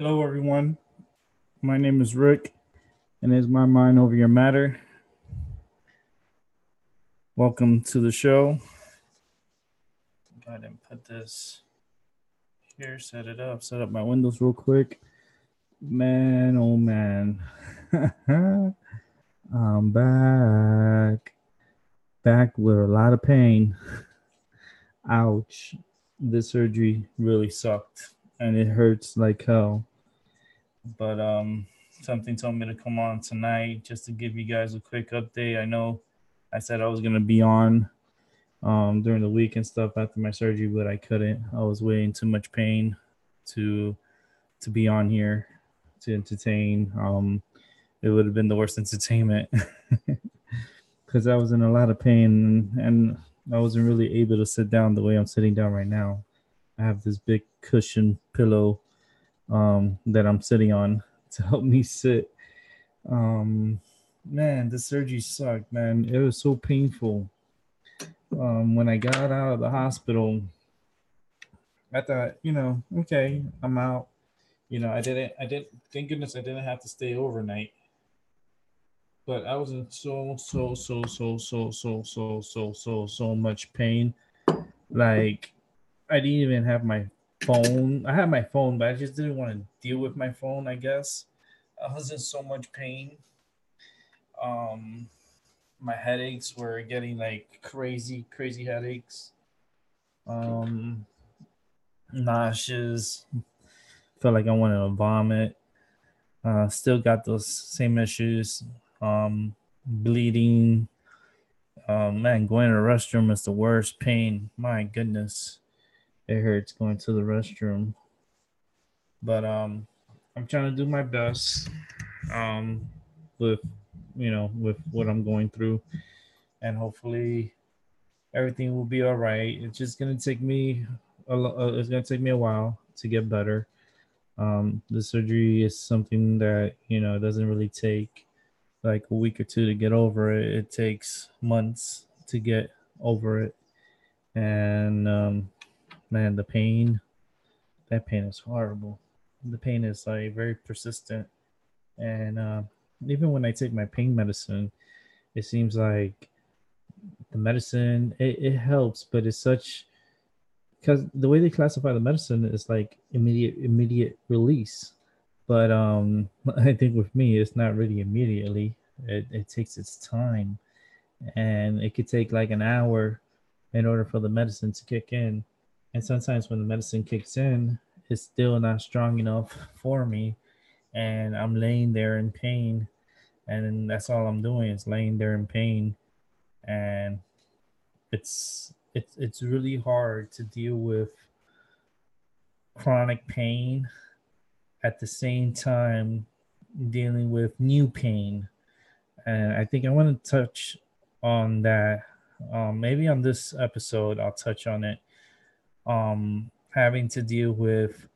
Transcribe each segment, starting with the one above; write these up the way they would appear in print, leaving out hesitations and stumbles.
Hello, everyone. My name is Rick, and it's my mind over your matter. Welcome to the show. Go ahead and put this here, set it up, set up my windows real quick. Man, oh man. I'm back. Back with a lot of pain. Ouch. This surgery really sucked, and it hurts like hell. But something told me to come on tonight just to give you guys a quick update. I know I said I was gonna be on during the week and stuff after my surgery, but I couldn't. I was way in too much pain to be on here to entertain. It would have been the worst entertainment because I was in a lot of pain and I wasn't really able to sit down the way I'm sitting down right now. I have this big cushion pillow that I'm sitting on to help me sit. Um, Man, the surgery sucked, man. It was so painful. When I got out of the hospital, I thought, okay, I'm out. Thank goodness I didn't have to stay overnight. But I was in so much pain. Like, I didn't even have my phone. I had my phone, but I just didn't want to deal with my phone, I guess. I was in so much pain. Um, my headaches were getting like crazy, crazy headaches. Um, Nauseous. Felt like I wanted to vomit. Still got those same issues. Bleeding. Man, going to the restroom is the worst pain. My goodness, it hurts going to the restroom. But I'm trying to do my best. Um, with with what I'm going through, and hopefully everything will be all right. It's just gonna take me it's gonna take me a while to get better. The surgery is something that doesn't really take like a week or two to get over it. It takes months to get over it, and man, that pain is horrible. The pain is like very persistent, and even when I take my pain medicine, it seems like the medicine it helps, but it's such because the way they classify the medicine is like immediate release. But I think with me, it's not really immediately. It takes its time, and it could take like an hour in order for the medicine to kick in. And sometimes when the medicine kicks in, it's still not strong enough for me, and I'm laying there in pain, and that's all I'm doing is laying there in pain, and it's really hard to deal with chronic pain at the same time dealing with new pain. And I think I want to touch on that. Maybe on this episode, I'll touch on it. Having to deal with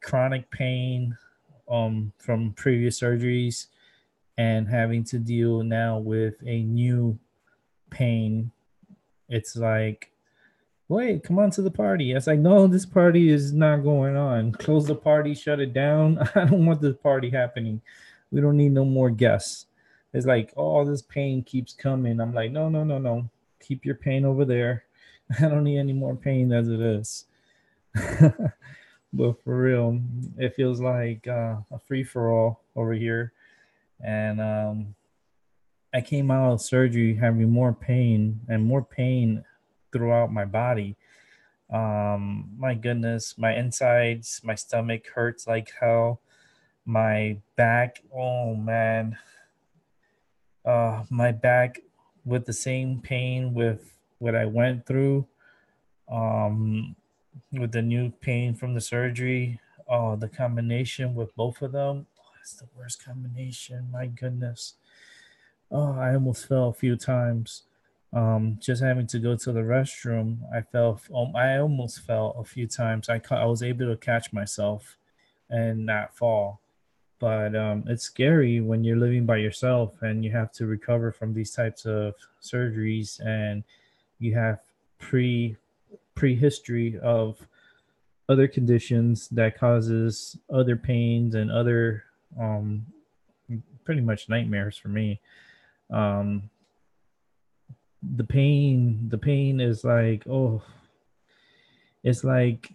chronic pain from previous surgeries and having to deal now with a new pain. It's like, wait, come on to the party. I was like, no, this party is not going on. Close the party, shut it down. I don't want this party happening. We don't need no more guests. It's like, oh, this pain keeps coming. I'm like, no, no, no, no. Keep your pain over there. I don't need any more pain as it is. But for real, it feels like a free for all over here. And I came out of surgery having more pain and more pain throughout my body. My goodness, my insides, my stomach hurts like hell. My back, oh man, my back with the same pain with what I went through. Um, with the new pain from the surgery. Oh, the combination with both of them. Oh, it's the worst combination. My goodness. Oh, I almost fell a few times. Just having to go to the restroom, I fell. I almost fell a few times. I was able to catch myself and not fall. But it's scary when you're living by yourself and you have to recover from these types of surgeries, and you have pre history of other conditions that causes other pains and other um pretty much nightmares for me. um the pain is like, oh, it's like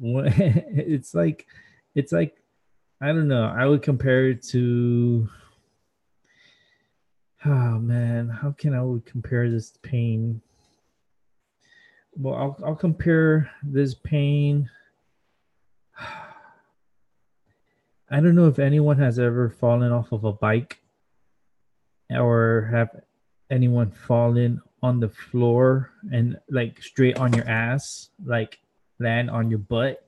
it's like it's like I don't know, I would compare it to, oh man, how can I would compare this pain? Well, I'll compare this pain. I don't know if anyone has ever fallen off of a bike or have anyone fallen on the floor and like straight on your ass, like land on your butt,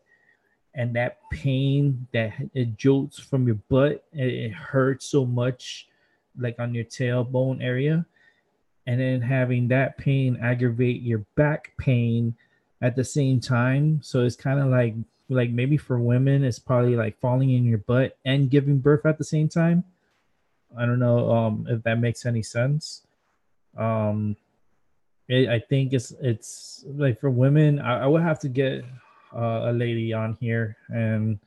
and that pain that it jolts from your butt, it hurts so much, like on your tailbone area, and then having that pain aggravate your back pain at the same time. So it's kind of like maybe for women it's probably like falling in your butt and giving birth at the same time. I don't know if that makes any sense. um I think it's like for women, I would have to get a lady on here and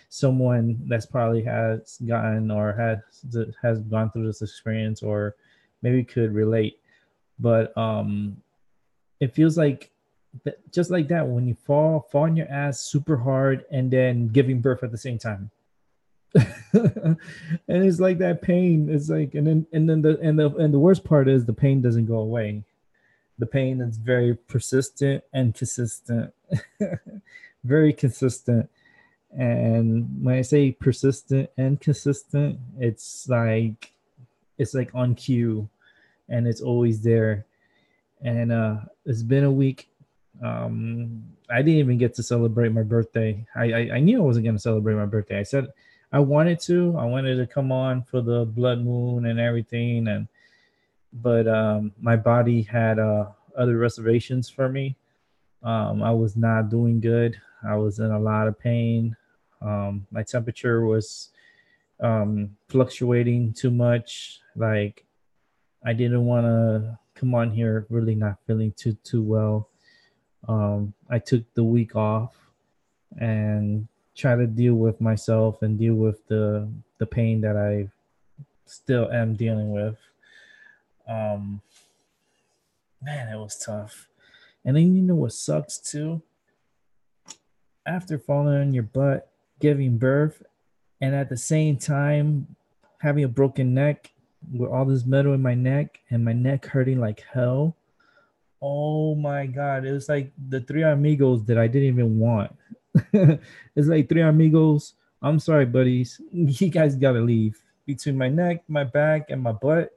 someone that's probably has gotten or has gone through this experience or maybe could relate. But it feels like just like that when you fall on your ass super hard and then giving birth at the same time. And it's like that pain. It's like, and then the worst part is the pain doesn't go away. The pain is very persistent and consistent. Very consistent. And when I say persistent and consistent, it's like on cue, and it's always there. And it's been a week. I didn't even get to celebrate my birthday. I knew I wasn't going to celebrate my birthday. I said I wanted to. I wanted to come on for the blood moon and everything, and but my body had other reservations for me. I was not doing good. I was in a lot of pain. My temperature was fluctuating too much. Like I didn't want to come on here really not feeling too well. I took the week off and try to deal with myself and deal with the pain that I still am dealing with. Um, Man, it was tough. And then you know what sucks too? After falling on your butt, giving birth, and at the same time having a broken neck with all this metal in my neck and my neck hurting like hell. Oh my god, it was like the three amigos that I didn't even want. It's like three amigos. I'm sorry, buddies. You guys gotta leave. Between my neck, my back, and my butt.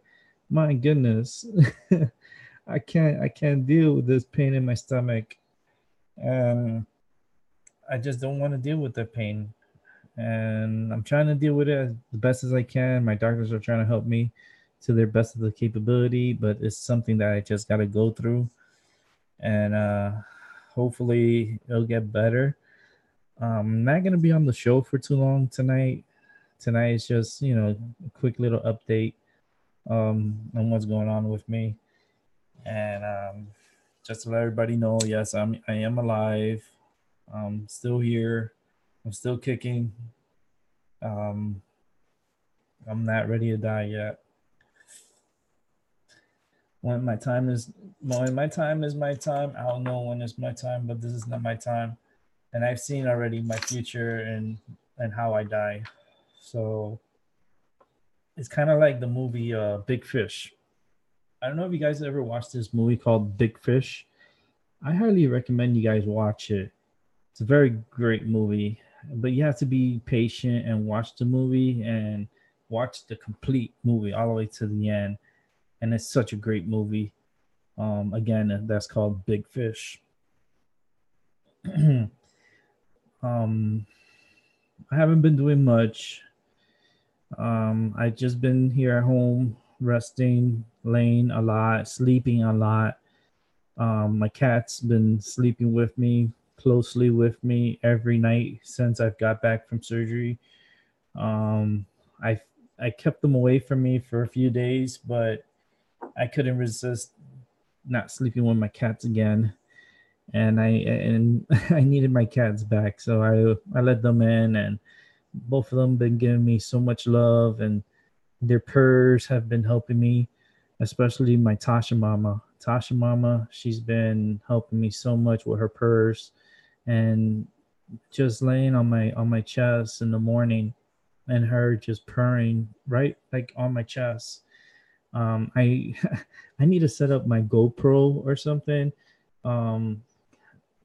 My goodness. I can't deal with this pain in my stomach. And I just don't want to deal with the pain. And I'm trying to deal with it as the best as I can. My doctors are trying to help me to their best of the capability, but it's something that I just got to go through, and hopefully it'll get better. I'm not gonna be on the show for too long tonight. Tonight is just a quick little update on what's going on with me, and just to let everybody know, yes, I am alive. I'm still here. I'm still kicking. Um, I'm not ready to die yet. When my time is when my time is my time, I don't know when it's my time, but this is not my time. And I've seen already my future and how I die. So it's kind of like the movie Big Fish. I don't know if you guys ever watched this movie called Big Fish. I highly recommend you guys watch it. It's a very great movie, but you have to be patient and watch the movie and watch the complete movie all the way to the end. And it's such a great movie. Again, that's called Big Fish. um, I haven't been doing much. I just been here at home, resting, laying a lot, sleeping a lot. My cat's been sleeping with me, closely with me every night since I've got back from surgery. Um, I I kept them away from me for a few days, but I couldn't resist not sleeping with my cats again. and I needed my cats back, so I let them in, and both of them been giving me so much love, and their purrs have been helping me, especially my Tasha mama. Tasha mama, she's been helping me so much with her purrs, and just laying on my chest in the morning, and her just purring right like on my chest. I I need to set up my GoPro or something, um,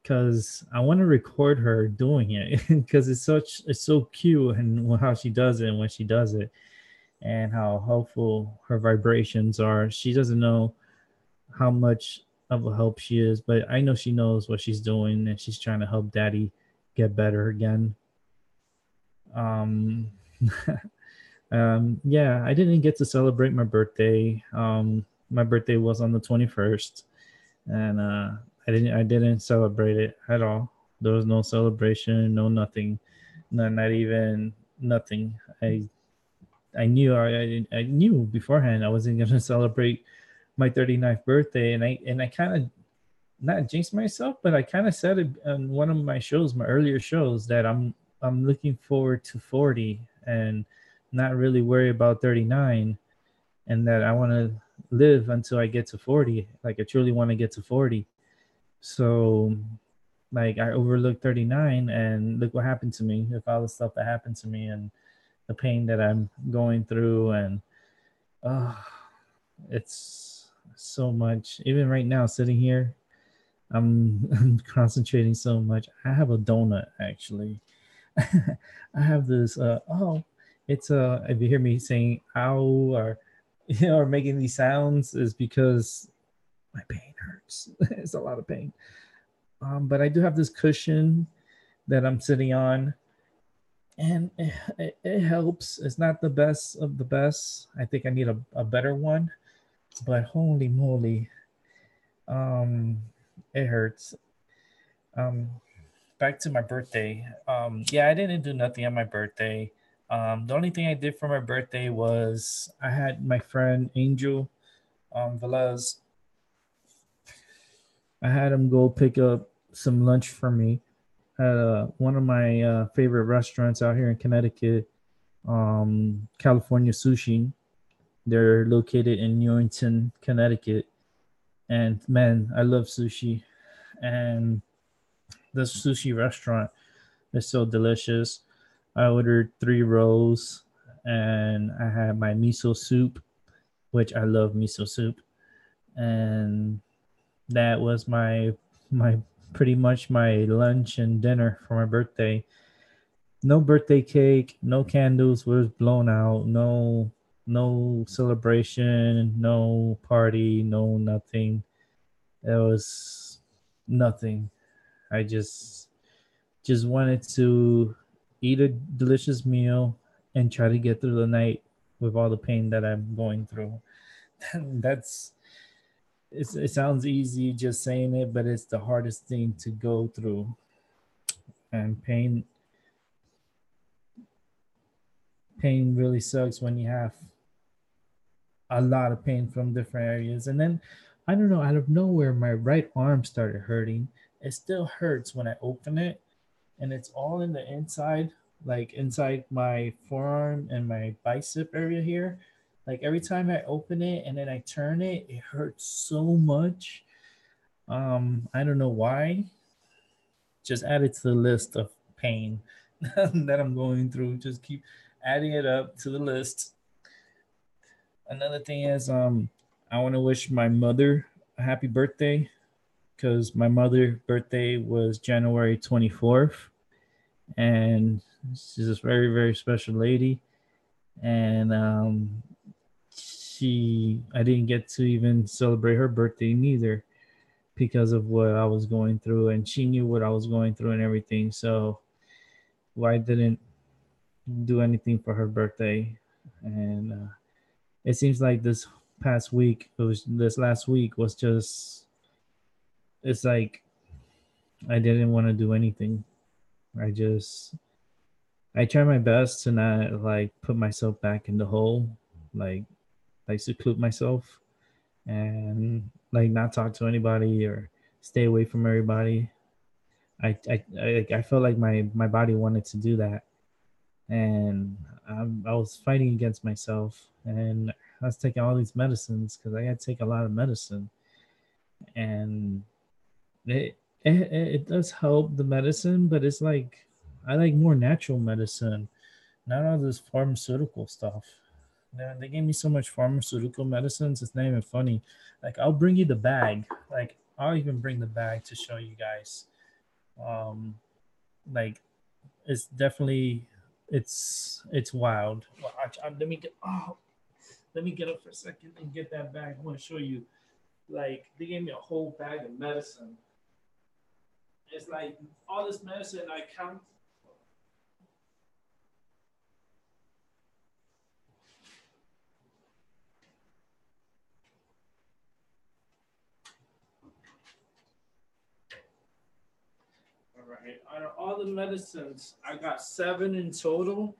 because I want to record her doing it because it's so cute and how she does it and when she does it and how helpful her vibrations are. She doesn't know how much of a help she is, but I know she knows what she's doing and she's trying to help Daddy get better again. Um, yeah, I didn't get to celebrate my birthday. My birthday was on the 21st, and I didn't celebrate it at all. There was no celebration, no nothing, not even nothing. I knew I knew beforehand I wasn't gonna celebrate my 39th birthday, and I kind of not jinxed myself, but I kind of said it on one of my shows, my earlier shows, that I'm looking forward to 40 and not really worry about 39, and that I want to live until I get to 40. Like I truly want to get to 40. So like I overlooked 39, and look what happened to me with all the stuff that happened to me and the pain that I'm going through, and uh, it's so much. Even right now, sitting here, I'm concentrating so much. I have a donut actually. I have this. It's if you hear me saying "ow" or or making these sounds, is because my pain hurts. It's a lot of pain. But I do have this cushion that I'm sitting on, and it helps. It's not the best of the best. I think I need a better one. But holy moly, um, it hurts. Um, Back to my birthday. Yeah, I didn't do nothing on my birthday. The only thing I did for my birthday was I had my friend Angel Velez. I had him go pick up some lunch for me at one of my favorite restaurants out here in Connecticut, California Sushi. They're located in Newington, Connecticut. And man, I love sushi. And the sushi restaurant is so delicious. I ordered 3 rolls, and I had my miso soup, which I love miso soup. And that was my pretty much my lunch and dinner for my birthday. No birthday cake, no candles was blown out, no celebration, no party, no nothing. It was nothing. I just wanted to eat a delicious meal and try to get through the night with all the pain that I'm going through. That's it sounds easy just saying it, but it's the hardest thing to go through. And pain really sucks when you have a lot of pain from different areas. And then I don't know, out of nowhere my right arm started hurting. It still hurts when I open it, and it's all in the inside, like inside my forearm and my bicep area here. Like every time I open it and then I turn it, it hurts so much. I don't know why. Just add it to the list of pain that I'm going through. Just keep adding it up to the list. Another thing is, I want to wish my mother a happy birthday because my mother's birthday was January 24th, and she's a very very special lady. And I didn't get to even celebrate her birthday neither because of what I was going through, and she knew what I was going through and everything. So why didn't do anything for her birthday? And it seems like this last week was just, it's like I didn't want to do anything. I just I try my best to not like put myself back in the hole, like seclude myself and like not talk to anybody or stay away from everybody. I felt like my body wanted to do that, and I was fighting against myself, and I was taking all these medicines because I had to take a lot of medicine, and it does help the medicine, but it's like I like more natural medicine, not all this pharmaceutical stuff. They gave me so much pharmaceutical medicines. It's not even funny. Like I'll bring you the bag. Like I'll even bring the bag to show you guys. Um, like it's definitely it's wild. Well, let me get up for a second and get that bag. I want to show you. Like they gave me a whole bag of medicine. It's like all this medicine I count. All right, out of all the medicines, I got 7 in total,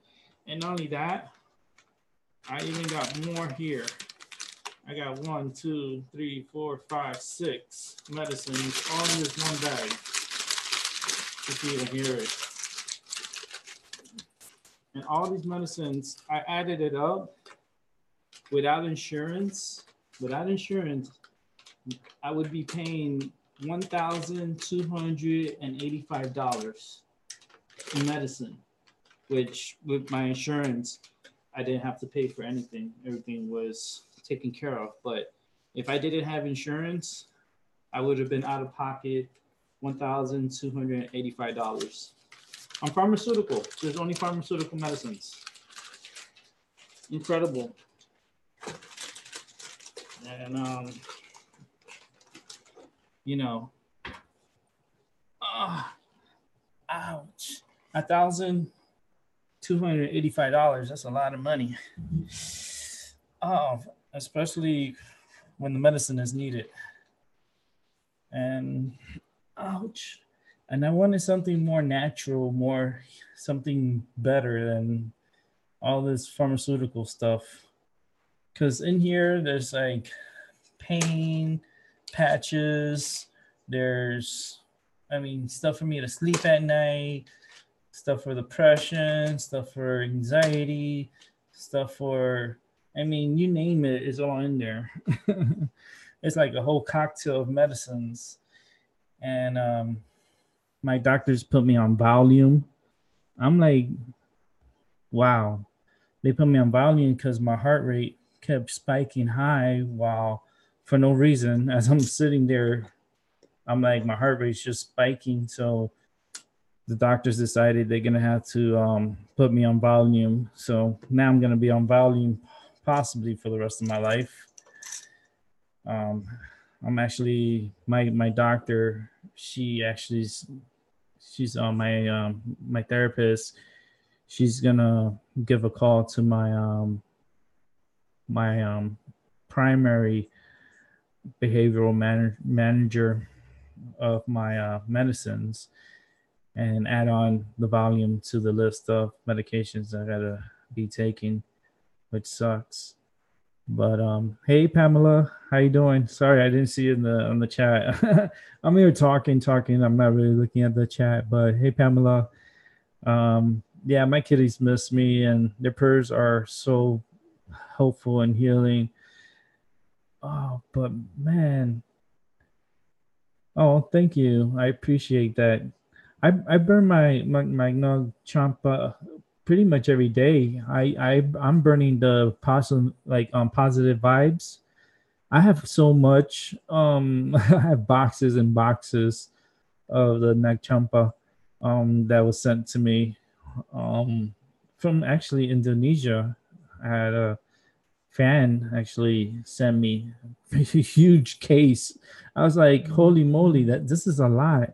and not only that, I even got more here. I got 1, 2, 3, 4, 5, 6 medicines all in this one bag. If you can hear it. And all these medicines, I added it up without insurance. Without insurance, I would be paying $1,285 in medicine, which with my insurance, I didn't have to pay for anything. Everything was taken care of. But if I didn't have insurance, I would have been out of pocket $1,285. On pharmaceutical, there's only pharmaceutical medicines. Incredible. And you know, ouch, $1,285. That's a lot of money. Oh, especially when the medicine is needed. And ouch. And I wanted something more natural, more something better than all this pharmaceutical stuff. Because in here, there's like pain patches, there's, I mean, stuff for me to sleep at night, stuff for depression, stuff for anxiety, stuff for, I mean, you name it, is all in there. It's like a whole cocktail of medicines. And my doctors put me on volume. I'm like, wow. They put me on volume because my heart rate kept spiking high while for no reason. As I'm sitting there, I'm like, my heart rate's just spiking. So the doctors decided they're gonna have to put me on volume. So now I'm gonna be on volume possibly for the rest of my life. Um, I'm actually my doctor. She's on my therapist. She's gonna give a call to my primary behavioral manager of my medicines and add on the volume to the list of medications I gotta be taking, which sucks. But hey Pamela, how you doing? Sorry, I didn't see you in the on the chat. I'm here talking. I'm not really looking at the chat, but hey Pamela. Yeah, my kitties miss me, and their purrs are so helpful and healing. Oh, but man, oh, thank you. I appreciate that. I burn my Nug Champa pretty much every day. I'm burning the positive vibes. I have so much. I have boxes and boxes of the Nag Champa that was sent to me from actually Indonesia. I had a fan actually sent me a huge case. I was like, holy moly, that this is a lot.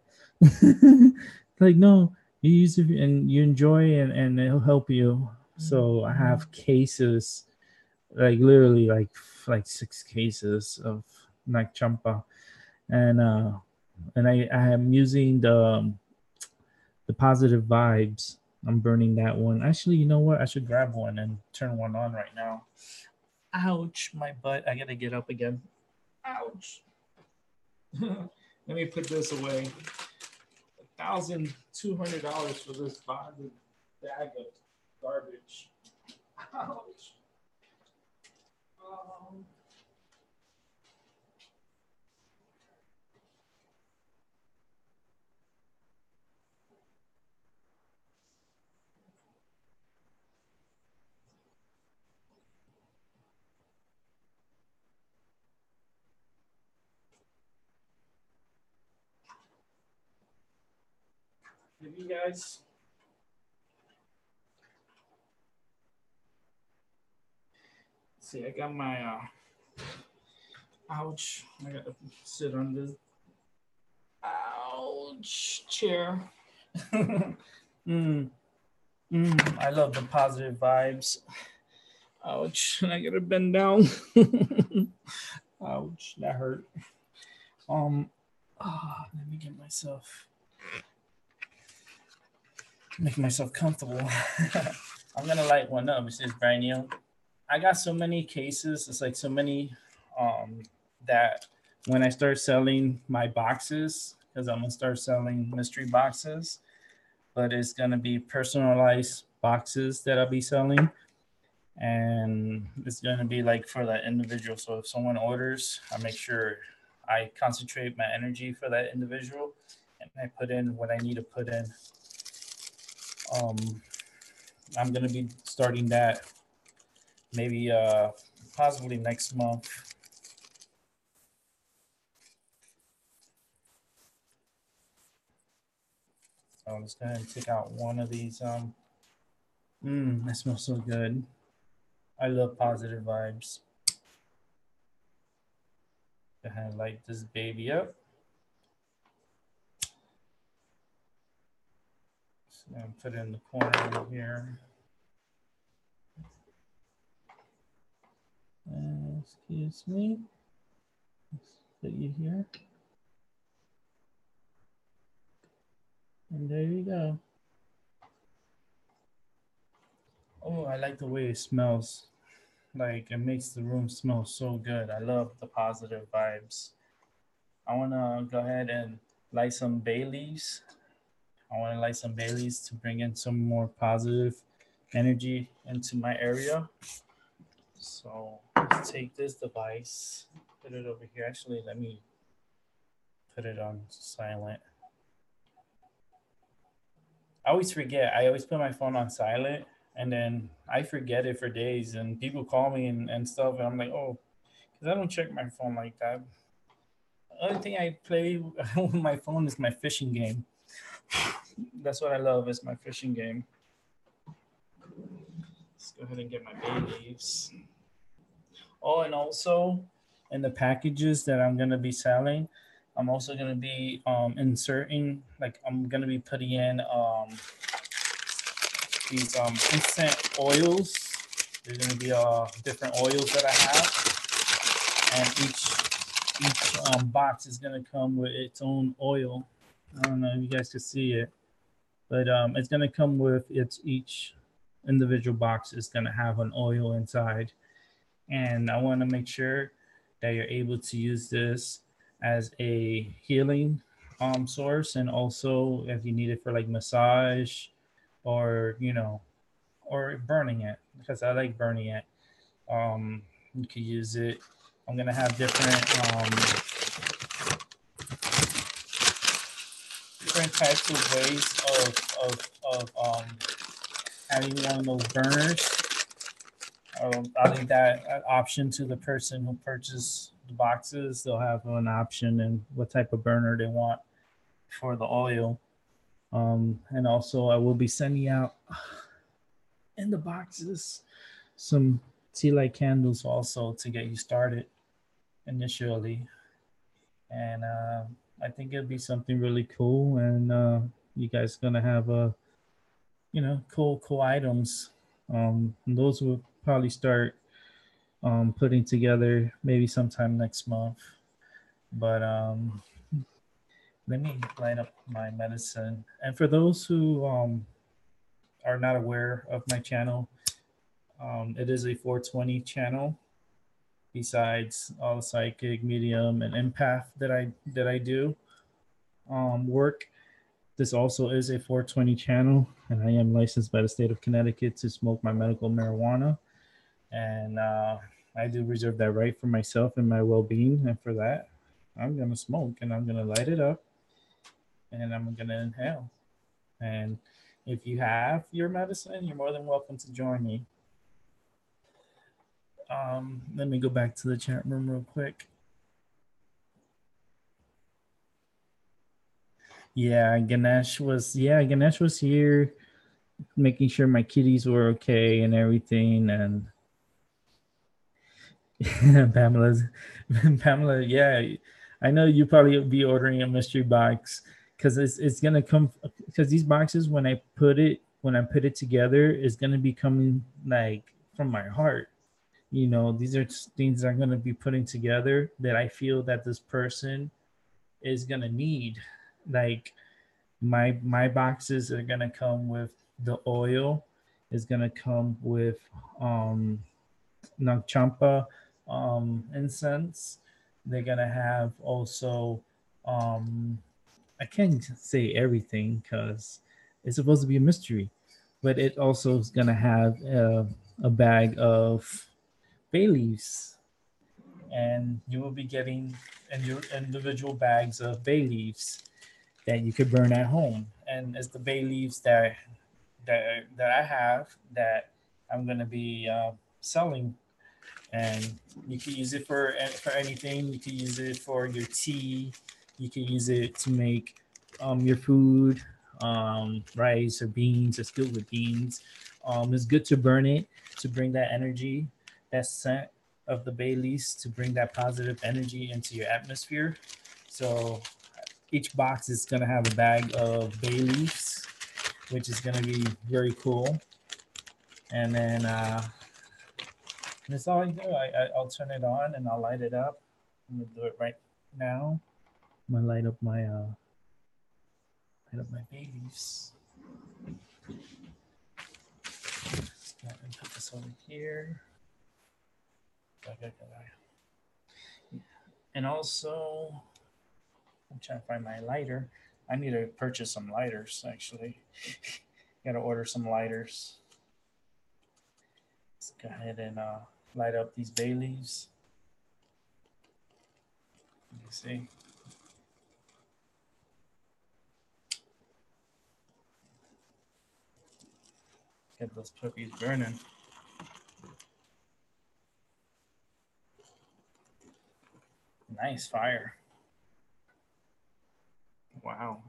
Like, no, you use it and you enjoy and it'll help you. So I have cases, like literally like 6 cases of Nag Champa. And I am using the positive vibes. I'm burning that one. Actually, you know what? I should grab one and turn one on right now. Ouch, my butt. I gotta get up again. Ouch. Let me put this away. $1,200 for this bag of garbage. Ouch. Have you guys see? I got my ouch! I got to sit on this ouch chair. I love the positive vibes. Ouch! I gotta bend down. Ouch! That hurt. Let me make myself comfortable. I'm gonna light one up. It says brand new. I got so many cases. It's like so many that when I start selling my boxes, because I'm gonna start selling mystery boxes, but it's gonna be personalized boxes that I'll be selling, and it's gonna be like for that individual. So if someone orders, I make sure I concentrate my energy for that individual, and I put in what I need to put in. I'm gonna be starting that maybe possibly next month. So I'm just gonna take out one of these. That smells so good. I love positive vibes. Go ahead and light this baby up. So I'm gonna put it in the corner here. Excuse me. Let's put you here. And there you go. Oh, I like the way it smells. Like it makes the room smell so good. I love the positive vibes. I wanna go ahead and light some bay leaves. I wanna light some bay leaves to bring in some more positive energy into my area. So let's take this device, put it over here. Actually, let me put it on silent. I always forget. I always put my phone on silent, and then I forget it for days. And people call me and stuff, and I'm like, oh, because I don't check my phone like that. The only thing I play with my phone is my fishing game. That's what I love is my fishing game. Let's go ahead and get my bay leaves. Oh, and also in the packages that I'm gonna be selling, I'm also gonna be inserting, like I'm gonna be putting in these instant oils. There's gonna be different oils that I have, and each box is gonna come with its own oil. I don't know if you guys can see it, but it's gonna come with each individual box is gonna have an oil inside, and I want to make sure that you're able to use this as a healing source, and also if you need it for like massage or or burning it, because I like burning it. You can use it. I'm gonna have different types of ways of having one of those burners. I'll leave that option to the person who purchased the boxes. They'll have an option and what type of burner they want for the oil. And also, I will be sending out in the boxes some tea light candles also to get you started initially. And I think it'll be something really cool. And you guys gonna have cool items. Those will probably start putting together maybe sometime next month. But let me line up my medicine. And for those who are not aware of my channel, it is a 420 channel. Besides all the psychic, medium, and empath that I do, work. This also is a 420 channel, and I am licensed by the state of Connecticut to smoke my medical marijuana. And I do reserve that right for myself and my well being. And for that, I'm going to smoke and I'm going to light it up and I'm going to inhale. And if you have your medicine, you're more than welcome to join me. Let me go back to the chat room real quick. Ganesh was here making sure my kitties were okay and everything. And Pamela's Pamela, yeah, I know you probably be ordering a mystery box because it's gonna come because these boxes when I put it together is gonna be coming like from my heart. You know, these are things I'm gonna be putting together that I feel that this person is gonna need. Like my boxes are gonna come with the oil, is gonna come with um Nagchampa incense. They're gonna have also I can't say everything because it's supposed to be a mystery, but it also is gonna have a bag of bay leaves, and you will be getting individual bags of bay leaves that you could burn at home. And it's the bay leaves that I have that I'm gonna be selling, and you can use it for anything. You can use it for your tea. You can use it to make your food, rice or beans. It's good with beans. It's good to burn it to bring that energy, that scent of the bay leaves to bring that positive energy into your atmosphere. So each box is gonna have a bag of bay leaves, which is gonna be very cool. And then that's all I do. I'll turn it on and I'll light it up. I'm gonna do it right now. I'm gonna light up my babies. And put this over here. And also, I'm trying to find my lighter. I need to purchase some lighters actually. Gotta order some lighters. Let's go ahead and light up these bay leaves. Let me see. Get those puppies burning. Nice fire. Wow.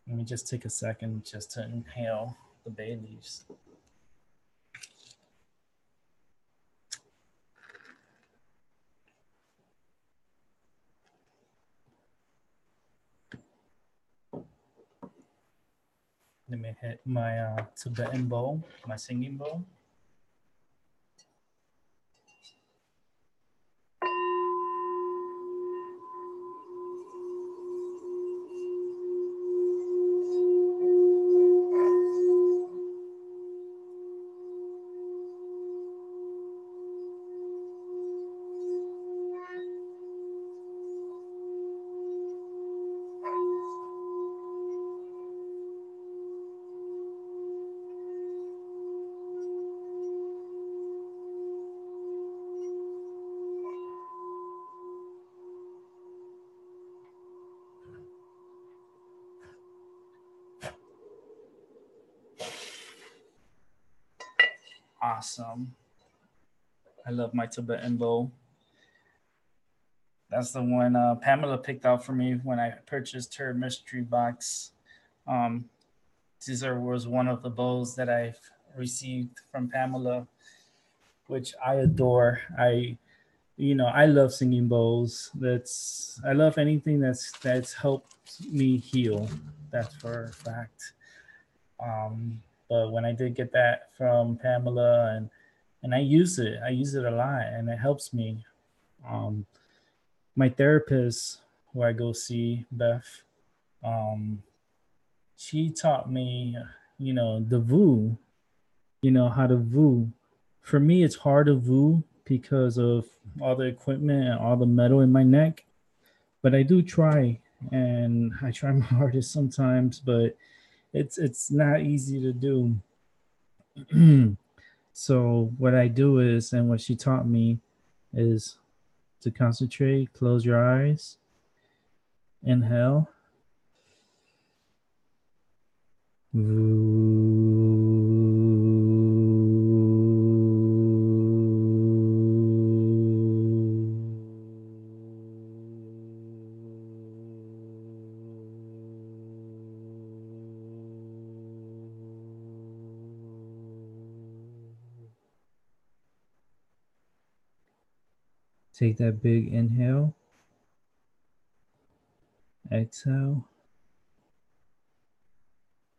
Let me just take a second just to inhale the bay leaves. Let me hit my Tibetan bowl, my singing bowl. Awesome. I love my Tibetan bowl. That's the one Pamela picked out for me when I purchased her mystery box. Um, Caesar was one of the bowls that I've received from Pamela, which I adore. I love singing bowls. I love anything that's helped me heal. That's for a fact. But when I did get that from Pamela, and I use it a lot, and it helps me. Um, my therapist, who I go see, Beth, um, she taught me, the VU, how to VU. For me, it's hard to VU because of all the equipment and all the metal in my neck. But I do try, and I try my hardest sometimes, but it's not easy to do. So what I do is, and what she taught me is to concentrate, close your eyes, inhale. Take that big inhale, exhale,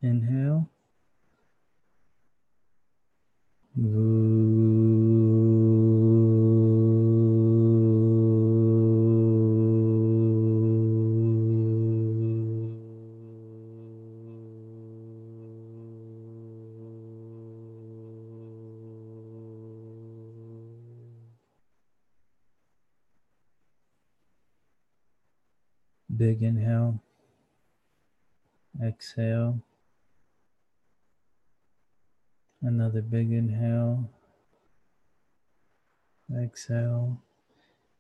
inhale. Big inhale, exhale, another big inhale, exhale,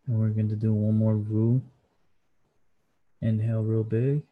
and we're going to do one more voo. Inhale real big.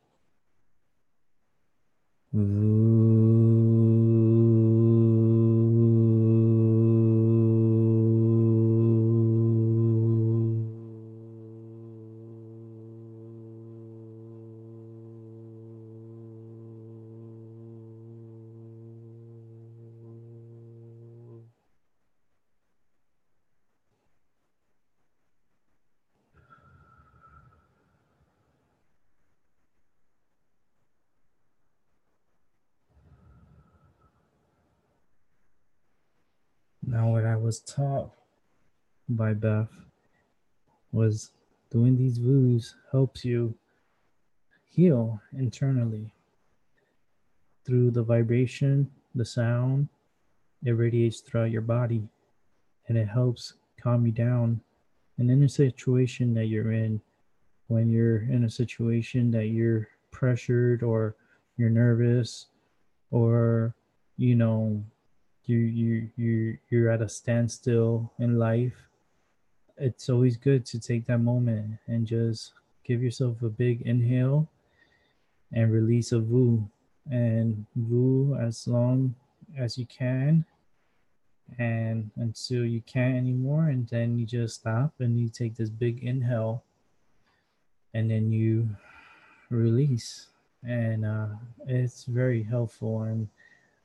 Now, what I was taught by Beth was doing these voos helps you heal internally through the vibration, the sound. It radiates throughout your body, and it helps calm you down. And in a situation that you're in, when you're in a situation that you're pressured or you're nervous, or you know you're at a standstill in life, it's always good to take that moment and just give yourself a big inhale and release a voo, and voo as long as you can and until you can't anymore, and then you just stop and you take this big inhale and then you release. And it's very helpful, and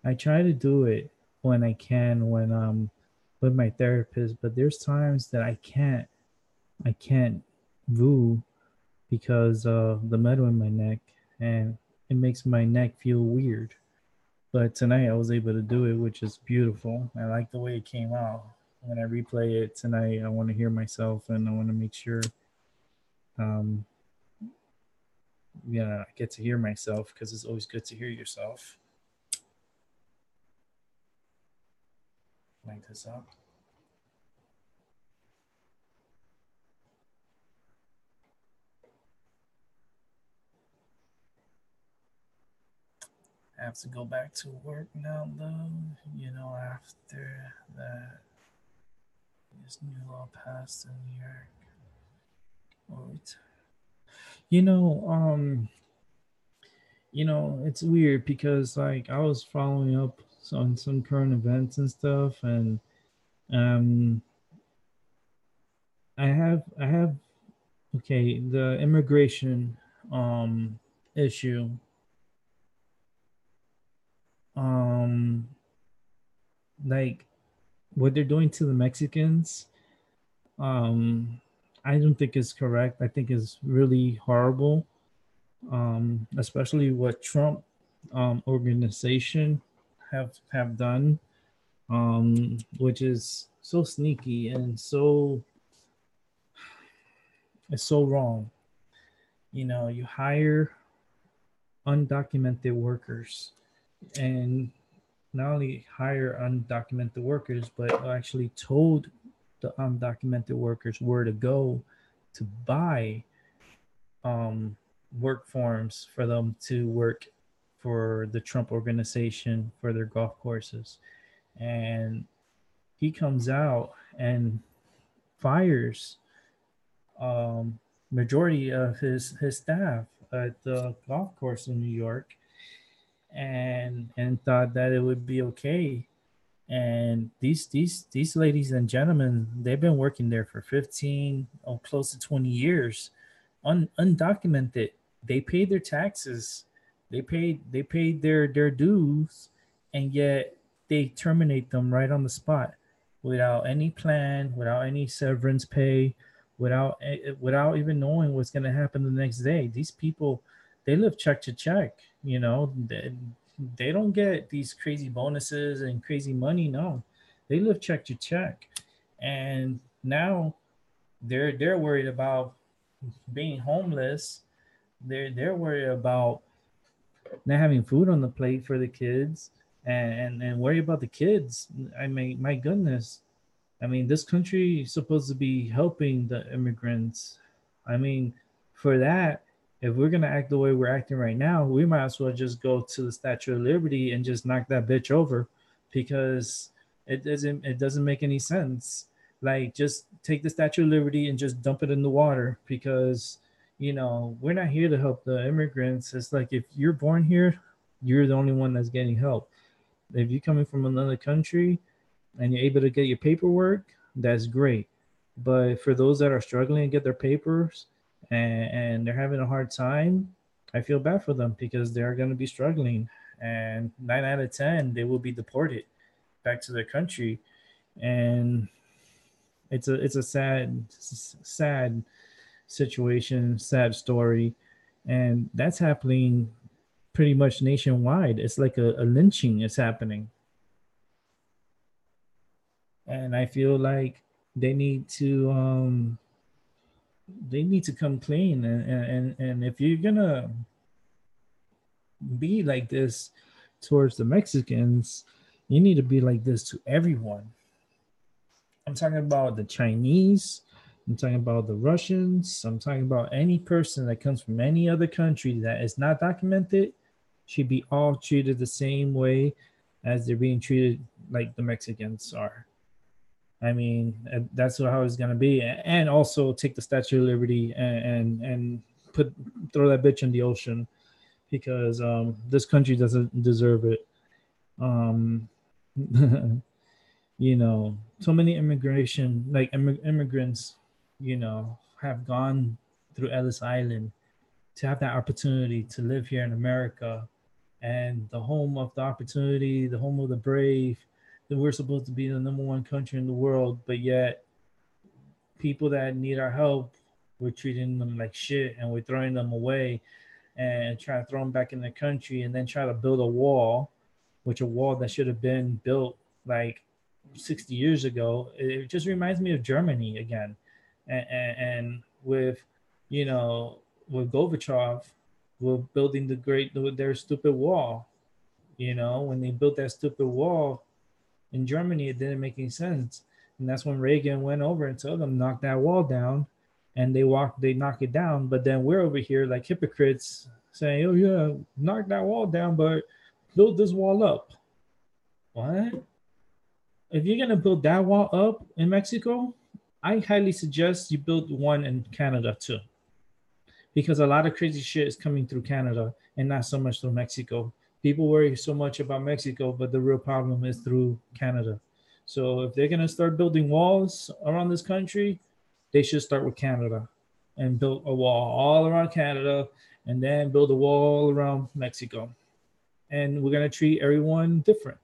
I try to do it when I can when I'm with my therapist, but there's times that I can't voo because of the metal in my neck, and it makes my neck feel weird. But tonight I was able to do it, which is beautiful. I like the way it came out. When I replay it tonight, I want to hear myself, and I want to make sure, um, I get to hear myself because it's always good to hear yourself. Like this up. I have to go back to work now, though. After that, this new law passed in New York. Wait. You know, um, it's weird because like I was following up on some current events and stuff, and um, I have okay, the immigration um issue. Um, like what they're doing to the Mexicans, um, I don't think is correct. I think is really horrible. Especially what Trump organization have done, which is so sneaky and it's so wrong. You hire undocumented workers, and not only hire undocumented workers, but actually told the undocumented workers were to go to buy um, work forms for them to work for the Trump organization for their golf courses. And he comes out and fires majority of his staff at the golf course in New York, and thought that it would be okay. And these ladies and gentlemen, they've been working there for 15 or close to 20 years, undocumented. They paid their taxes, they paid their dues, and yet they terminate them right on the spot, without any plan, without any severance pay, without even knowing what's going to happen the next day. These people, they live check to check. They don't get these crazy bonuses and crazy money. No, they live check to check, and now they're worried about being homeless. They're worried about not having food on the plate for the kids, and worry about the kids. I mean, my goodness. I mean, this country is supposed to be helping the immigrants. I mean, for that, if we're gonna act the way we're acting right now, we might as well just go to the Statue of Liberty and just knock that bitch over, because it doesn't make any sense. Like, just take the Statue of Liberty and just dump it in the water, because we're not here to help the immigrants. It's like, if you're born here, you're the only one that's getting help. If you're coming from another country and you're able to get your paperwork, that's great. But for those that are struggling to get their papers, and they're having a hard time, I feel bad for them, because they're going to be struggling. And 9 out of 10, they will be deported back to their country. And it's a sad situation, sad story. And that's happening pretty much nationwide. It's like a lynching is happening. And I feel like they need to um they need to come clean, and if you're gonna be like this towards the Mexicans, you need to be like this to everyone. I'm talking about the Chinese, I'm talking about the Russians, I'm talking about any person that comes from any other country that is not documented, should be all treated the same way as they're being treated, like the Mexicans are. I mean, that's how it's gonna be. And also take the Statue of Liberty and put throw that bitch in the ocean, because this country doesn't deserve it. Um, so many immigrants, have gone through Ellis Island to have that opportunity to live here in America, and the home of the opportunity, the home of the brave. That we're supposed to be the number one country in the world, but yet people that need our help, we're treating them like shit, and we're throwing them away, and trying to throw them back in the country, and then try to build a wall, which a wall that should have been built like 60 years ago. It just reminds me of Germany again, and with you know with Gorbachev, we're building their stupid wall. When they built that stupid wall in Germany, it didn't make any sense. And that's when Reagan went over and told them, knock that wall down. And they knock it down. But then we're over here like hypocrites saying, oh, yeah, knock that wall down, but build this wall up. What? If you're going to build that wall up in Mexico, I highly suggest you build one in Canada too, because a lot of crazy shit is coming through Canada and not so much through Mexico. People worry so much about Mexico, but the real problem is through Canada. So if they're gonna start building walls around this country, they should start with Canada and build a wall all around Canada, and then build a wall around Mexico. And we're gonna treat everyone different.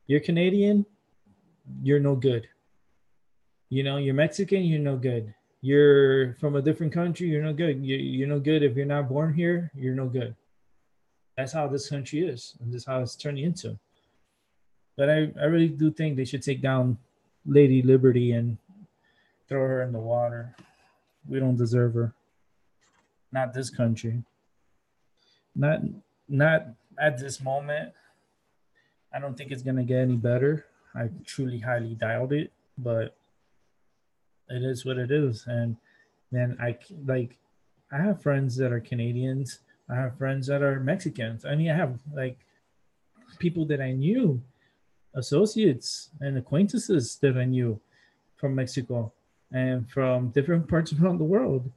You're Canadian, you're no good. You're Mexican, you're no good. You're from a different country, you're no good. You're no good if you're not born here, you're no good. That's how this country is, and this is how it's turning into. But I really do think they should take down Lady Liberty and throw her in the water. We don't deserve her. Not this country. Not not at this moment. I don't think it's gonna get any better. I truly highly doubt it. But It is what it is. And then like I have friends that are Canadians. I have friends that are Mexicans. I mean, I have like people that I knew, associates and acquaintances that I knew from Mexico and from different parts around the world.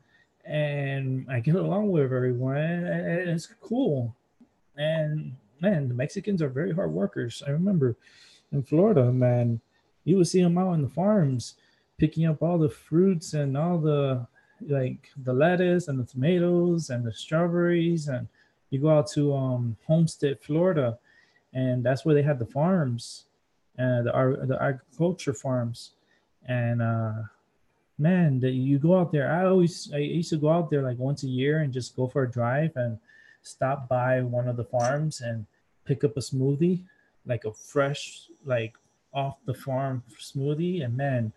And I get along with everyone. And it's cool. And man, the Mexicans are very hard workers. I remember in Florida, man, you would see them out on the farms picking up all the fruits and all the like the lettuce and the tomatoes and the strawberries. And you go out to Homestead, Florida, and that's where they had the farms, the agriculture farms. And man, that you go out there. I used to go out there like once a year and just go for a drive and stop by one of the farms and pick up a smoothie, like a fresh, like off the farm smoothie. And man,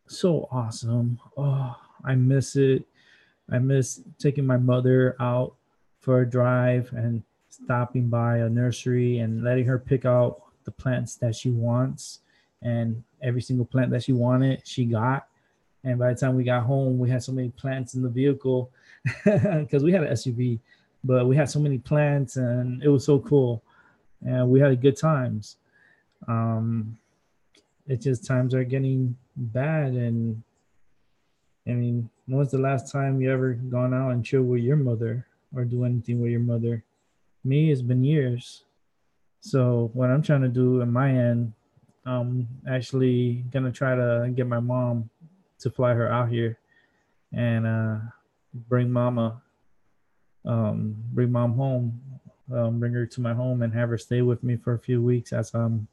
so awesome. Oh, I miss it. I miss taking my mother out for a drive and stopping by a nursery and letting her pick out the plants that she wants. And every single plant that she wanted, she got. And by the time we got home, we had so many plants in the vehicle because we had an SUV, but we had so many plants and it was so cool. And we had good times. Um, it's just times are getting bad. And I mean, when was the last time you ever gone out and chill with your mother or do anything with your mother? Me, it's been years. So what I'm trying to do on my end, I'm actually gonna try to get my mom to fly her out here and bring mama, bring mom home, bring her to my home and have her stay with me for a few weeks as I'm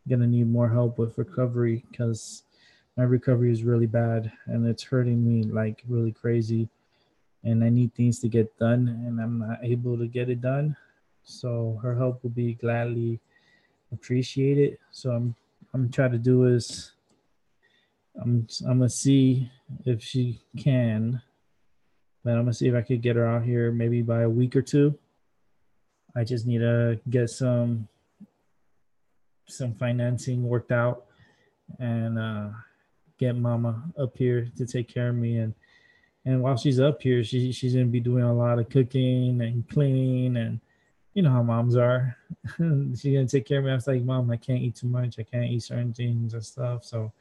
gonna need more help with recovery because my recovery is really bad and it's hurting me like really crazy and I need things to get done and I'm not able to get it done. So her help will be gladly appreciated. So I'm trying to do is I'm gonna see if she can, but I'm gonna see if I could get her out here maybe by a week or two. I just need to get some financing worked out and get mama up here to take care of me and while she's up here she's gonna be doing a lot of cooking and cleaning and you know how moms are. She's gonna take care of me. I was like, Mom, I can't eat too much. I can't eat certain things and stuff. So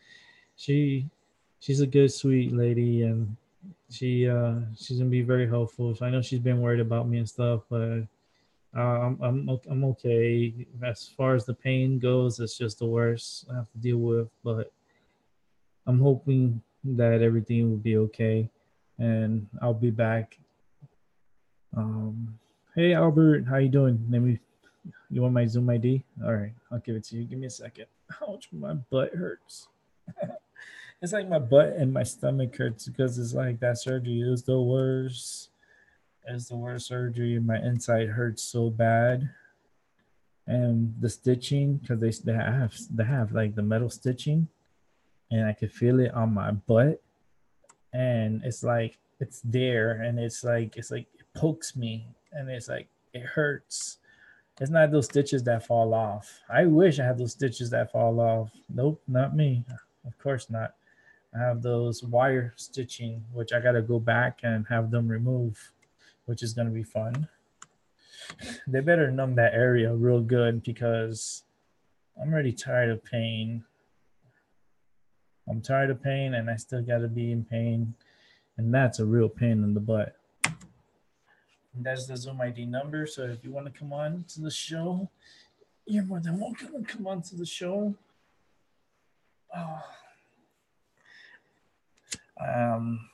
she she's a good sweet lady and she's gonna be very helpful. So I know she's been worried about me and stuff, but I'm okay. As far as the pain goes, it's just the worst I have to deal with. But I'm hoping that everything will be okay, and I'll be back. Um, hey Albert, how you doing? Let me. You want my Zoom ID? All right, I'll give it to you. Give me a second. Ouch, my butt hurts. It's like my butt and my stomach hurts because it's like that surgery is the worst. It's the worst surgery. My inside hurts so bad, and the stitching because they have like the metal stitching, and I could feel it on my butt, and it's like it's there, and it's like it pokes me, and it's like it hurts. It's not those stitches that fall off. I wish I had those stitches that fall off. Nope, not me. Of course not. I have those wire stitching, which I gotta go back and have them remove, which is gonna be fun. They better numb that area real good because I'm already tired of pain. I'm tired of pain and I still gotta be in pain. And that's a real pain in the butt. And that's the Zoom ID number. So if you want to come on to the show, you're more than welcome to come on to the show. Oh, um,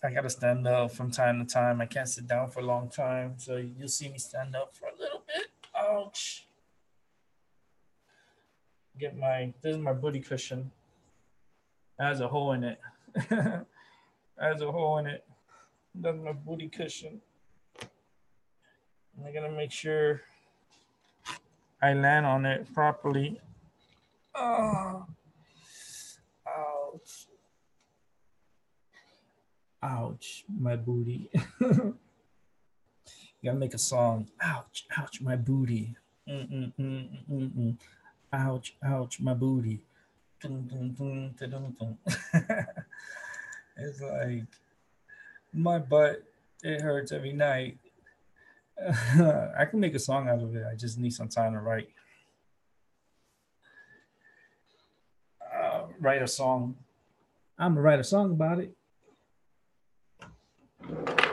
I gotta stand up from time to time. I can't sit down for a long time, so you'll see me stand up for a little bit. Ouch! This is my booty cushion. It has a hole in it. It has a hole in it. That's my booty cushion. I'm gonna make sure I land on it properly. Oh, ouch! Ouch! My booty. Gotta make a song. Ouch! Ouch! My booty. Mm-mm-mm-mm-mm. Ouch! Ouch! My booty. Dun, dun, dun, dun, dun, dun. It's like my butt. It hurts every night. I can make a song out of it. I just need some time to write a song. I'm gonna write a song about it.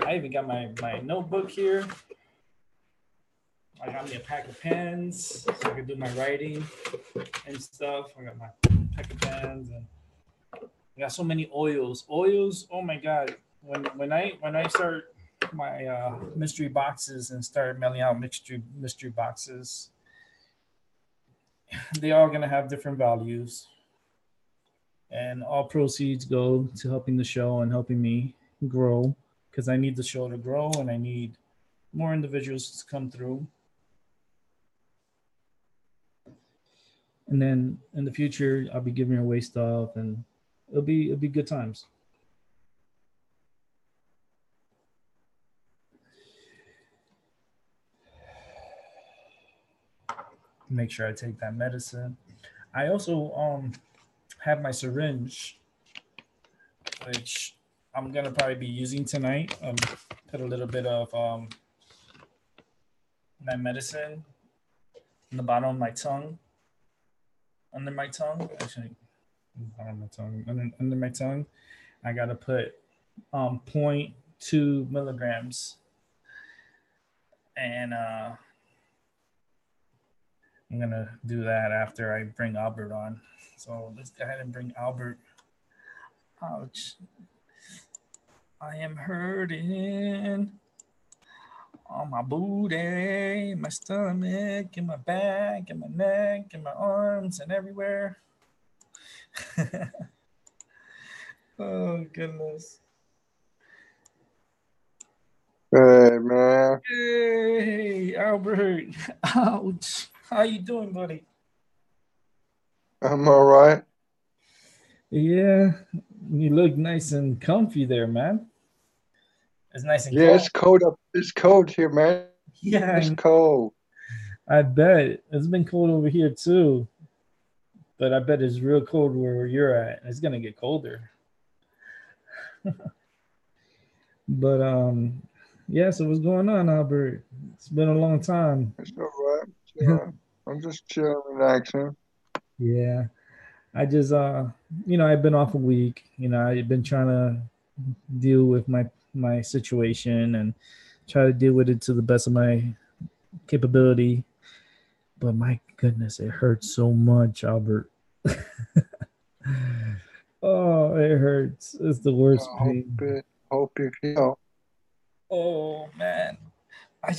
I even got my notebook here. I got me a pack of pens so I can do my writing and stuff. I got my pack of pens and I got so many oils. Oils, oh my god. When I start my mystery boxes and start mailing out mystery boxes, they all gonna have different values. And all proceeds go to helping the show and helping me grow because I need the show to grow and I need more individuals to come through. And then in the future, I'll be giving away stuff, and it'll be good times. Make sure I take that medicine. I also have my syringe, which I'm gonna probably be using tonight. Put a little bit of my medicine in the bottom of my tongue, under my tongue. Actually, bottom of my tongue, under my tongue. I gotta put zero point 0.2 milligrams, and I'm gonna do that after I bring Albert on. So let's go ahead and bring Albert. Ouch! I am hurting on my booty, my stomach, and my back, and my neck, and my arms, and everywhere. Oh goodness! Hey, man. Hey, Albert! Ouch! How you doing, buddy? I'm all right. Yeah, you look nice and comfy there, man. It's nice and Yeah, cold. it's cold up. It's cold here, man. It's Yeah, cold. I bet it's been cold over here too. But I bet it's real cold where you're at. It's gonna get colder. But yeah. So what's going on, Albert? It's been a long time. It's all right. Chilling. I'm just chilling, relaxing. Yeah, I just I've been off a week. I've been trying to deal with my situation and try to deal with it to the best of my capability. But my goodness, it hurts so much, Albert. Oh, it hurts. It's the worst I pain. hope you heal. Oh man, I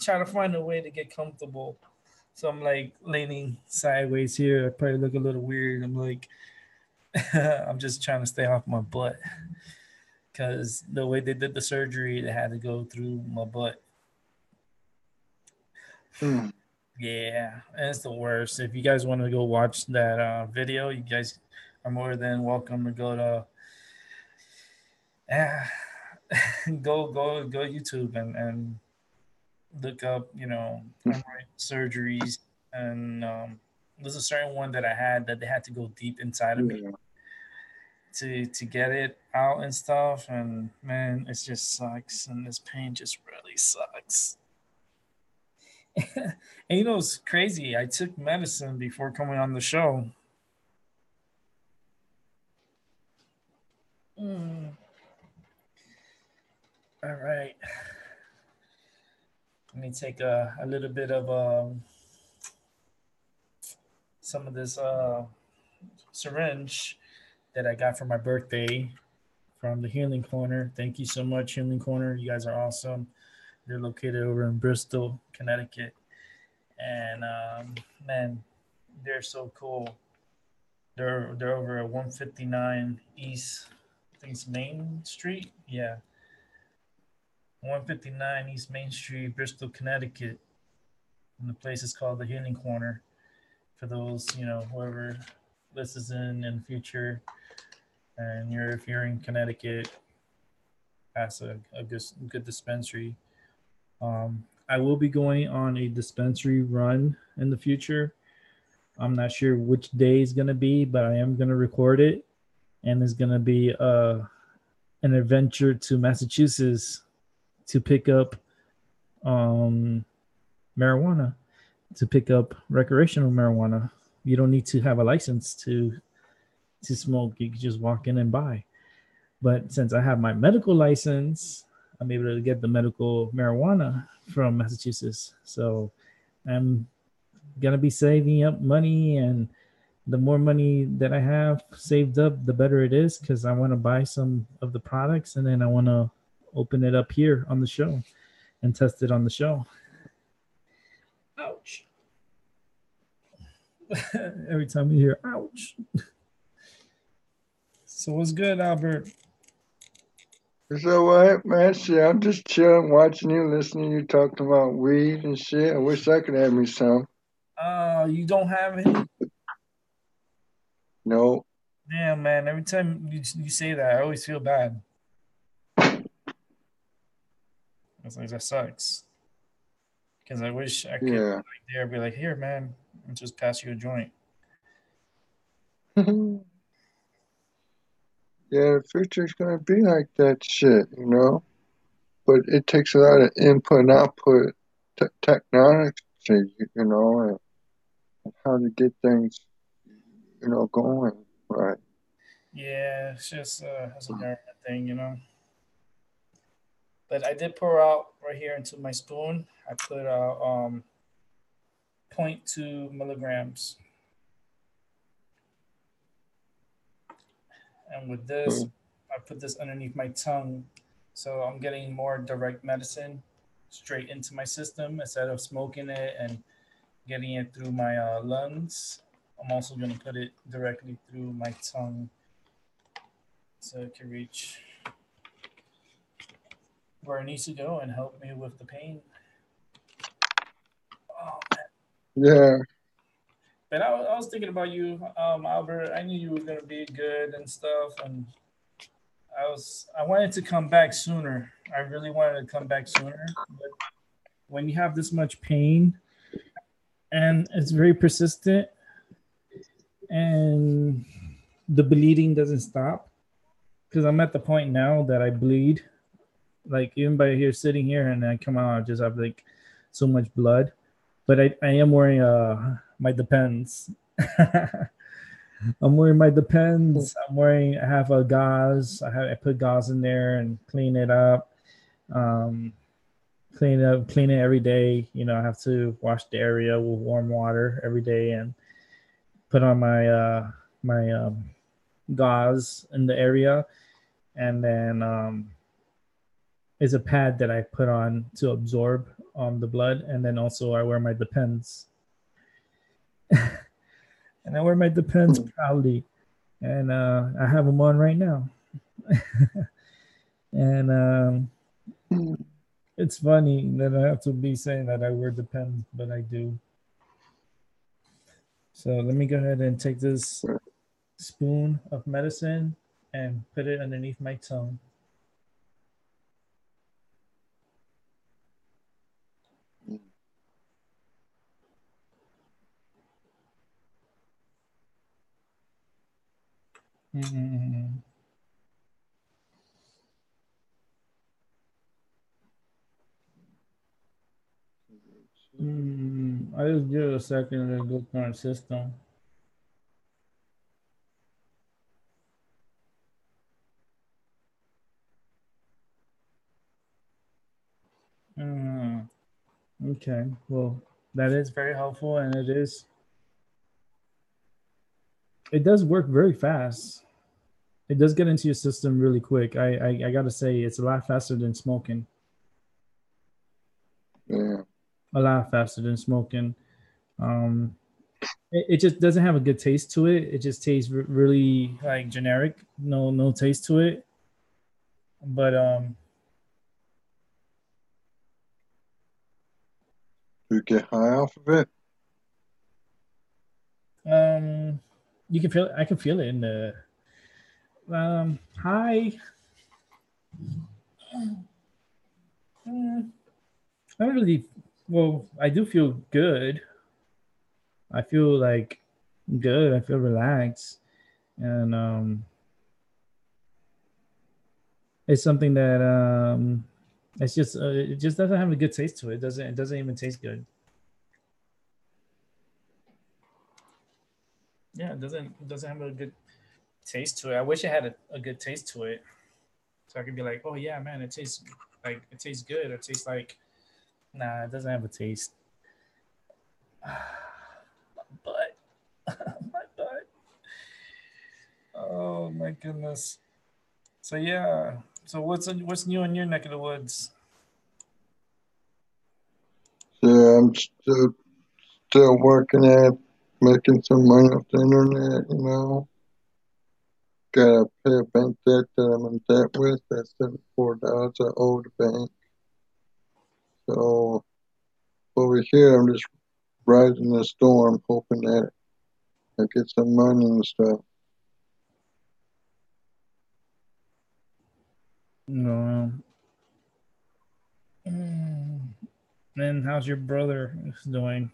try to find a way to get comfortable. So I'm like leaning sideways here. I probably look a little weird. I'm like, I'm just trying to stay off my butt because the way they did the surgery, they had to go through my butt. Mm. Yeah, and it's the worst. If you guys want to go watch that video, you guys are more than welcome to go to uh, go YouTube and look up, hemorrhoid surgeries. And there's a certain one that I had that they had to go deep inside of me Yeah. to get it out and stuff. And man, it just sucks, and this pain just really sucks. And it's crazy. I took medicine before coming on the show. Mm. All right, let me take a little bit of some of this syringe that I got for my birthday from the Healing Corner. Thank you so much, Healing Corner. You guys are awesome. They're located over in Bristol, Connecticut, and man, they're so cool. They're over at 159 East, I think it's Main Street. Yeah, 159 East Main Street, Bristol, Connecticut. And the place is called the Healing Corner. For those, whoever listens in the future, and if you're in Connecticut, that's a good dispensary. I will be going on a dispensary run in the future. I'm not sure which day is gonna be, but I am gonna record it, and it's gonna be an adventure to Massachusetts to pick up um, marijuana, to pick up recreational marijuana. You don't need to have a license to smoke. You can just walk in and buy. But since I have my medical license, I'm able to get the medical marijuana from Massachusetts. So I'm gonna be saving up money, and the more money that I have saved up, the better it is because I want to buy some of the products and then I want to open it up here on the show and test it on the show. Ouch. Every time you hear ouch. So what's good, Albert? So what, man? Shit, I'm just chilling, watching you, listening to you talking about weed and shit. I wish I could have me some. You don't have any? No. Damn, man. Every time you say that, I always feel bad. It's like, that sucks. Because I wish I could Yeah. like there be like, here, man, and just pass you a joint. Yeah, the future's gonna be like that shit, you know? But it takes a lot of input and output technology, you know, and how to get things, going. Right. Yeah, it's just it's a government thing, you know. But I did pour out right here into my spoon. I put out zero point 0.2 milligrams, and with this, So, I put this underneath my tongue, so I'm getting more direct medicine straight into my system instead of smoking it and getting it through my lungs. I'm also gonna put it directly through my tongue, so it can reach where it needs to go and help me with the pain. Oh man. yeah. But I was thinking about you, Albert. I knew you were gonna be good and stuff, and I wanted to come back sooner. I really wanted to come back sooner. But when you have this much pain and it's very persistent and the bleeding doesn't stop, because I'm at the point now that I bleed. Like even by here sitting here and I come out, I just have like so much blood. But I am wearing my Depends. I'm wearing my Depends. I have a gauze. I put gauze in there and clean it up. Um, clean it every day. You know, I have to wash the area with warm water every day and put on my gauze in the area, and then is a pad that I put on to absorb the blood, and then also I wear my Depends, and I wear my Depends proudly, and I have them on right now, and it's funny that I have to be saying that I wear Depends, but I do. So let me go ahead and take this spoon of medicine and put it underneath my tongue. Mm-mm-mm. I just give it a second to go through my system. Mm, okay, well, that is very helpful, and it does work very fast. It does get into your system really quick. I gotta say, it's a lot faster than smoking. Yeah. A lot faster than smoking. Um, it just doesn't have a good taste to it. It just tastes really like generic. No taste to it. But You get high off of it? um, you can feel it. I can feel it in the high. Mm, I don't really. Well, I do feel good. I feel like Good. I feel relaxed, and it's something that it just doesn't have a good taste to it. It doesn't even taste good. Yeah, it doesn't have a good taste to it. I wish it had a good taste to it, so I could be like, oh yeah, man, it tastes good. It tastes like nah, it doesn't have a taste. But my butt. Oh my goodness. So yeah. So what's new in your neck of the woods? So I'm still working at making some money off the internet, you know. Gotta pay a bank debt that I'm in debt with. That's $74 I owe the bank. So over here, I'm just riding the storm, hoping that I get some money and stuff. No. And how's your brother doing?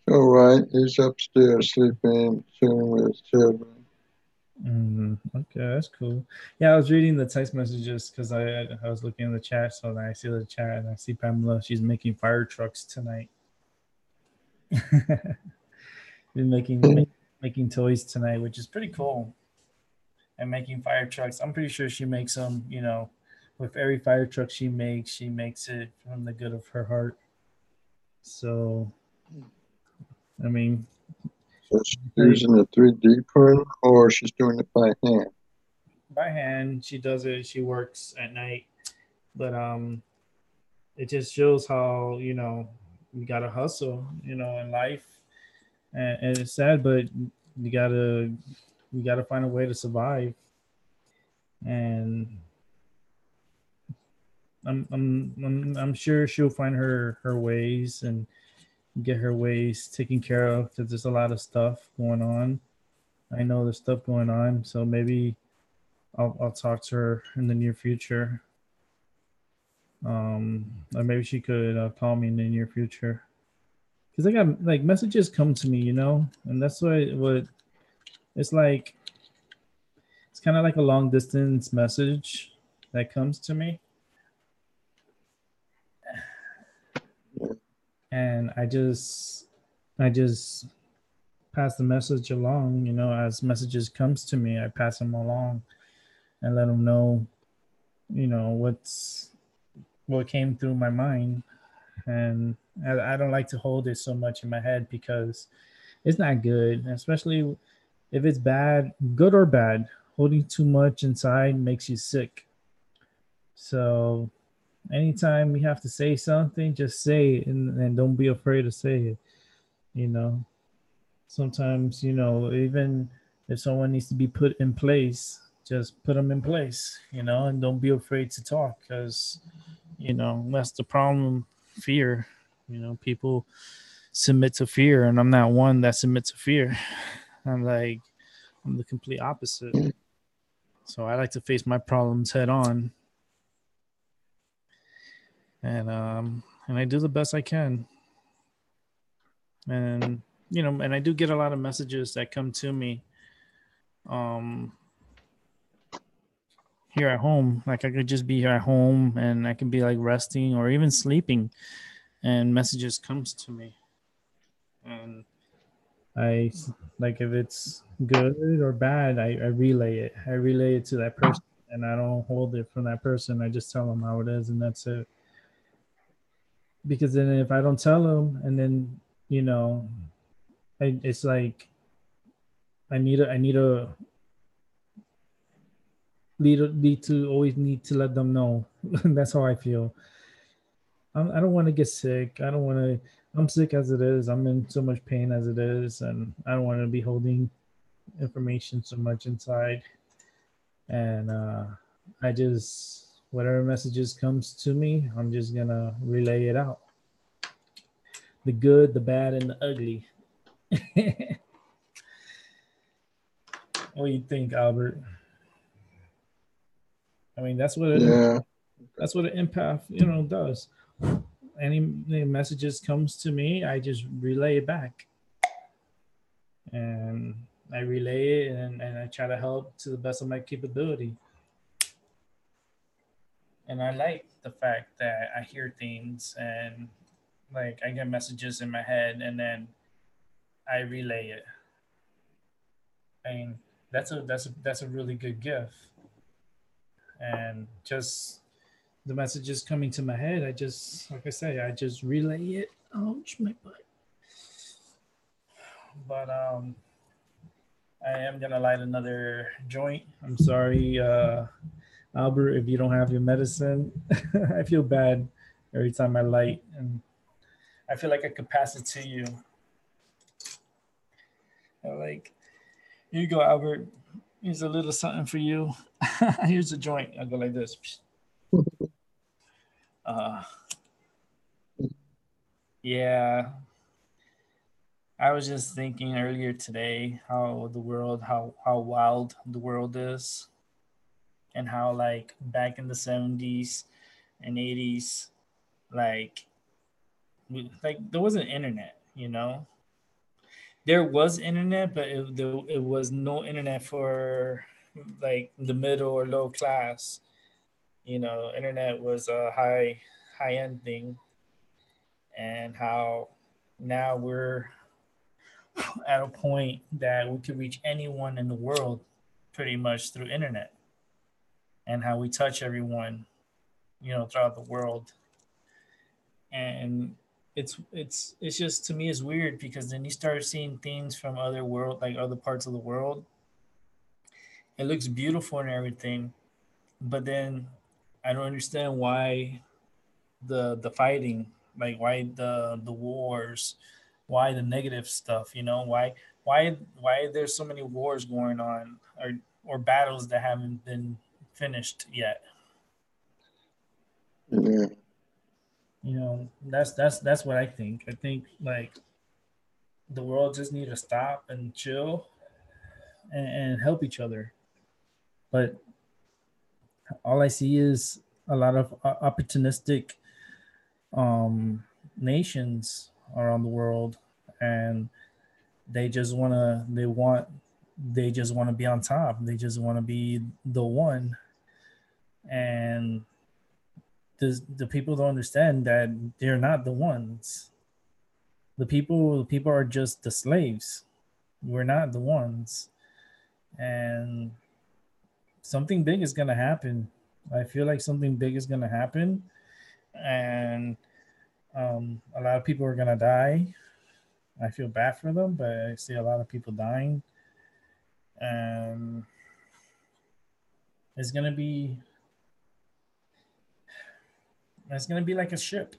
All right, he's upstairs sleeping, chilling with his children. Okay, that's cool. Yeah, I was reading the text messages because I was looking in the chat, so then I see the chat and I see Pamela. She's making fire trucks tonight. Been making toys tonight, which is pretty cool. And making fire trucks. I'm pretty sure she makes them. With every fire truck she makes it from the good of her heart. So I mean, So she's like, using a 3D printer or she's doing it by hand. by hand, she does it. She works at night, but it just shows how you gotta hustle, in life, and it's sad, but you gotta you gotta find a way to survive. And I'm sure she'll find her ways and get her ways taken care of because there's a lot of stuff going on. I know there's stuff going on, so maybe I'll talk to her in the near future. Or maybe she could call me in the near future because I got like messages come to me, and that's what it's like. It's kind of like a long distance message that comes to me, and I just pass the message along. As messages comes to me, I pass them along and let them know, what came through my mind. And I don't like to hold it so much in my head because it's not good, especially if it's bad, good or bad. Holding too much inside makes you sick. So anytime you have to say something, just say it, and don't be afraid to say it. You know, Sometimes, even if someone needs to be put in place, just put them in place, and don't be afraid to talk because, that's the problem. Fear. People submit to fear, and I'm not one that submits to fear. I'm like, I'm the complete opposite. So I like to face my problems head on, and I do the best I can. And and I do get a lot of messages that come to me um here at home. Like I could just be here at home and I can be like resting or even sleeping, and messages comes to me, and I like if it's good or bad, I relay it. I relay it to that person, and I don't hold it from that person. I just tell them how it is, and that's it. Because then if I don't tell them, and then you know, it's like I need a lead to always need to let them know. That's how I feel. I don't want to get sick. I don't want to. I'm sick as it is. I'm in so much pain as it is, and I don't want to be holding information so much inside. And I just whatever messages comes to me, I'm just gonna relay it out. The good, the bad, and the ugly. What do you think, Albert? I mean, Yeah, that's what an empath, does. Any messages comes to me, I just relay it back. and I relay it, and I try to help to the best of my capability. And I like the fact that I hear things and like I get messages in my head and then I relay it. I mean, that's a really good gift. And just the messages coming to my head, I just like I say, I just relay it. Ouch, my butt. But I am gonna light another joint. I'm sorry, Albert, if you don't have your medicine. I feel bad every time I light, and I feel like I could pass it to you. Like, here you go, Albert. Here's a little something for you. Here's a joint. I'll go like this. Uh, yeah, I was just thinking earlier today how the world, how wild the world is, and how like back in the 70s and 80s, like like there wasn't internet, you know. There was internet, but it was no internet for like the middle or low class. You know, internet was a high end thing, and how now we're at a point that we could reach anyone in the world pretty much through internet, and how we touch everyone, you know, throughout the world. And it's just to me it's weird because then you start seeing things from other world, like other parts of the world. It looks beautiful and everything, but then I don't understand why the fighting, like why the wars, why the negative stuff, you know, why there's so many wars going on, or battles that haven't been finished yet. Yeah, You know, that's what I think. I think like the world just need to stop and chill and help each other. But all I see is a lot of opportunistic um, nations around the world, and they just want to be on top. They just want to be the one, and the people don't understand that they're not the ones. The people are just the slaves. We're not the ones, and something big is gonna happen. I feel like something big is gonna happen, and a lot of people are gonna die. I feel bad for them, but I see a lot of people dying, and it's gonna be it's gonna be like a ship,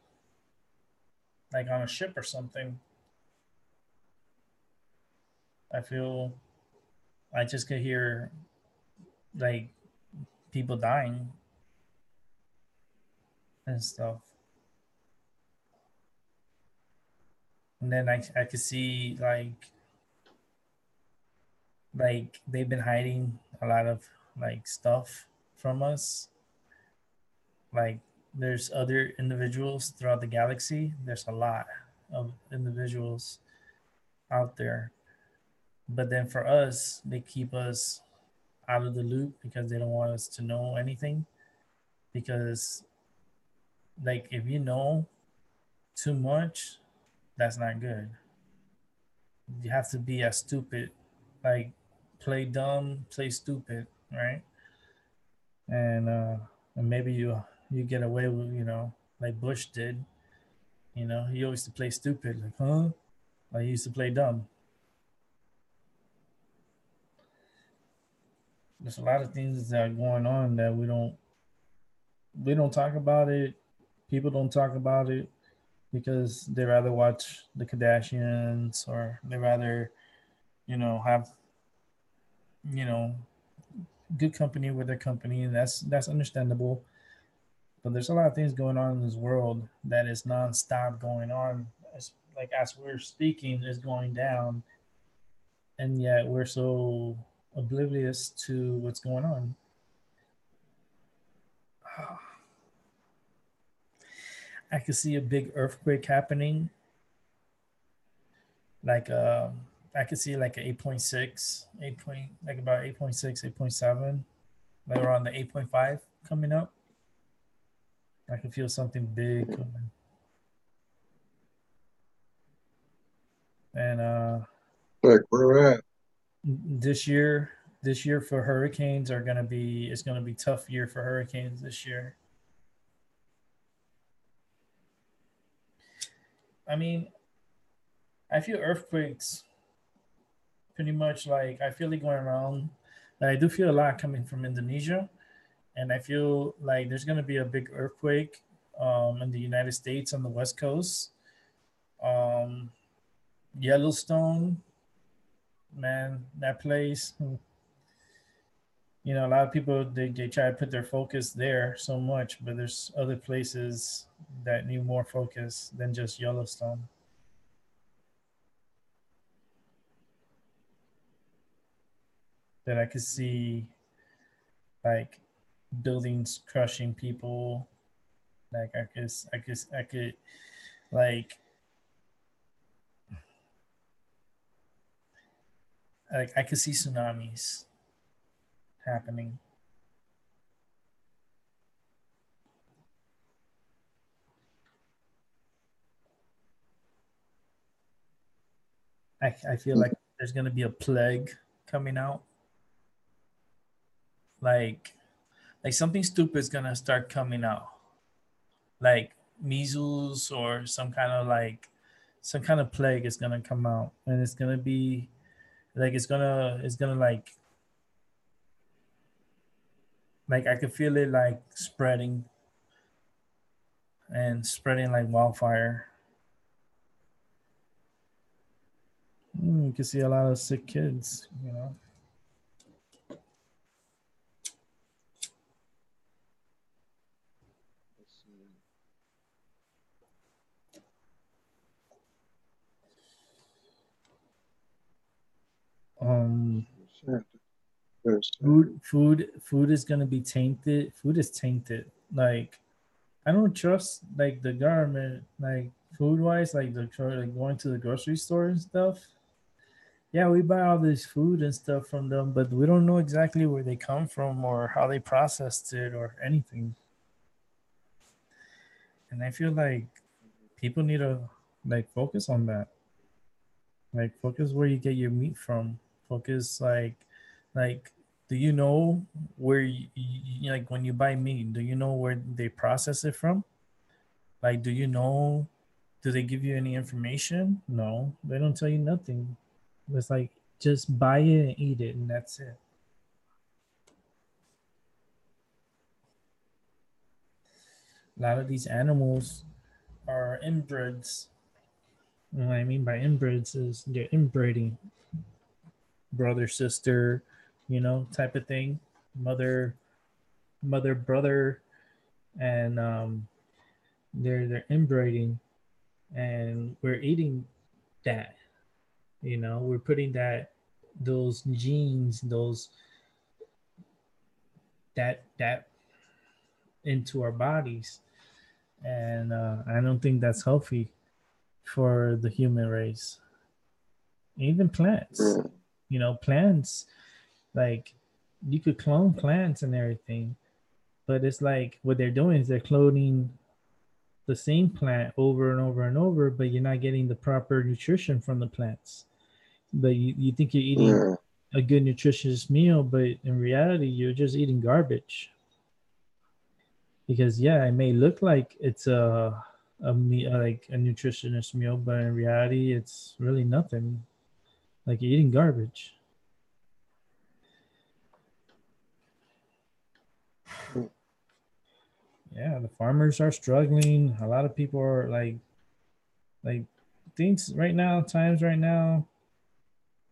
like on a ship or something. I feel I just could hear like people dying and stuff, and then I could see like they've been hiding a lot of like stuff from us. Like there's other individuals throughout the galaxy. There's a lot of individuals out there, but then for us, they keep us out of the loop because they don't want us to know anything. Because like if you know too much, that's not good. You have to be as stupid, like play dumb, play stupid, right? And and maybe you get away with, you know, like Bush did. You know, he always used to play stupid, like huh? Like he used to play dumb. There's a lot of things that are going on that we don't talk about it. People don't talk about it because they rather watch the Kardashians, or they rather, you know, have, you know, good company with their company, and that's understandable. But there's a lot of things going on in this world that is nonstop going on. As we're speaking, is going down, and yet we're so oblivious to what's going on. I could see a big earthquake happening, like I could see like an 8.6, 8 point, like about 8.6, 8.7, like around the 8.5 coming up. I can feel something big coming. And Like where at? this year, this year for hurricanes are gonna be it's gonna be tough year for hurricanes this year. I mean, I feel earthquakes pretty much like I feel it going around. And I do feel a lot coming from Indonesia, and I feel like there's gonna be a big earthquake in the United States on the West Coast. Um, Yellowstone, man, that place. You know, a lot of people they try to put their focus there so much, but there's other places that need more focus than just Yellowstone. That I could see like buildings crushing people. Like I could like I could see tsunamis happening. I feel like there's gonna be a plague coming out. Like like something stupid is gonna start coming out. Like measles or some kind of plague is gonna come out, and it's gonna be like it's gonna like I could feel it like spreading and spreading like wildfire. You can see a lot of sick kids, you know. Um, food is gonna be tainted. Food is tainted. Like I don't trust like the government, like food wise, like like going to the grocery store and stuff. Yeah, we buy all this food and stuff from them, but we don't know exactly where they come from or how they processed it or anything. And I feel like people need to like focus on that. Like focus where you get your meat from. Focus like do you know where like when you buy meat, do you know where they process it from? Like do you know, do they give you any information? No, they don't tell you nothing. It's like just buy it and eat it and that's it. A lot of these animals are inbreds. And what I mean by inbreds is they're inbreeding brother, sister, you know, type of thing. Mother, brother, and they're inbreeding, and we're eating that. You know, we're putting those genes, those that into our bodies, and I don't think that's healthy for the human race. Even plants, you know, plants like you could clone plants and everything, but it's like what they're doing is they're cloning the same plant over and over and over, but you're not getting the proper nutrition from the plants. But you think you're eating Yeah, a good nutritious meal, but in reality, you're just eating garbage. Because yeah, it may look like it's like a nutritious meal, but in reality, it's really nothing. Like you're eating garbage. Yeah, the farmers are struggling. A lot of people are like things right now, times right now,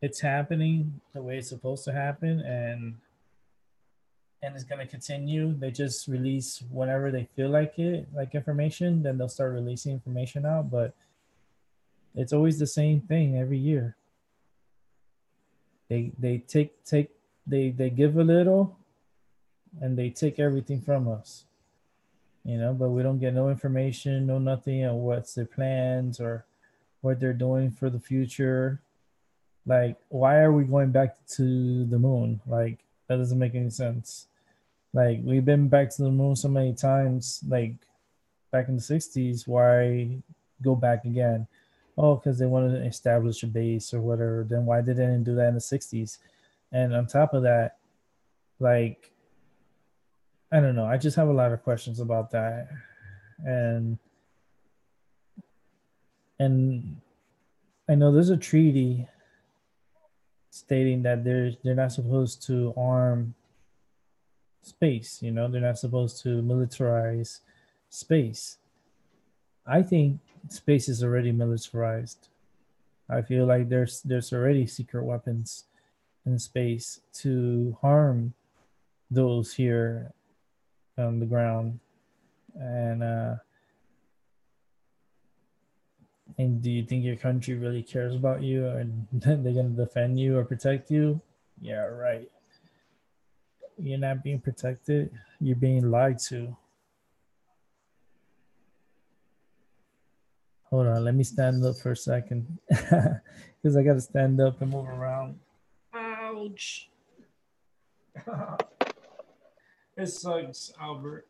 it's happening the way it's supposed to happen, and it's gonna continue. They just release whenever they feel like it, like information, then they'll start releasing information out. But it's always the same thing every year. They take they give a little and they take everything from us, you know, but we don't get no information, no nothing on what's their plans or what they're doing for the future. Like, why are we going back to the moon? Like, that doesn't make any sense. Like, we've been back to the moon so many times. Like, back in the '60s, why go back again? Oh, because they wanted to establish a base or whatever. Then why did they didn't do that in the '60s? And on top of that, like, I don't know. I just have a lot of questions about that. And and I know there's a treaty stating that they're not supposed to arm space. You know, they're not supposed to militarize space. I think space is already militarized. I feel like there's already secret weapons in space to harm those here on the ground. And do you think your country really cares about you and they're gonna defend you or protect you? Yeah, right. You're not being protected. You're being lied to. Hold on, let me stand up for a second because I gotta stand up and move around. Ouch! It sucks, Albert.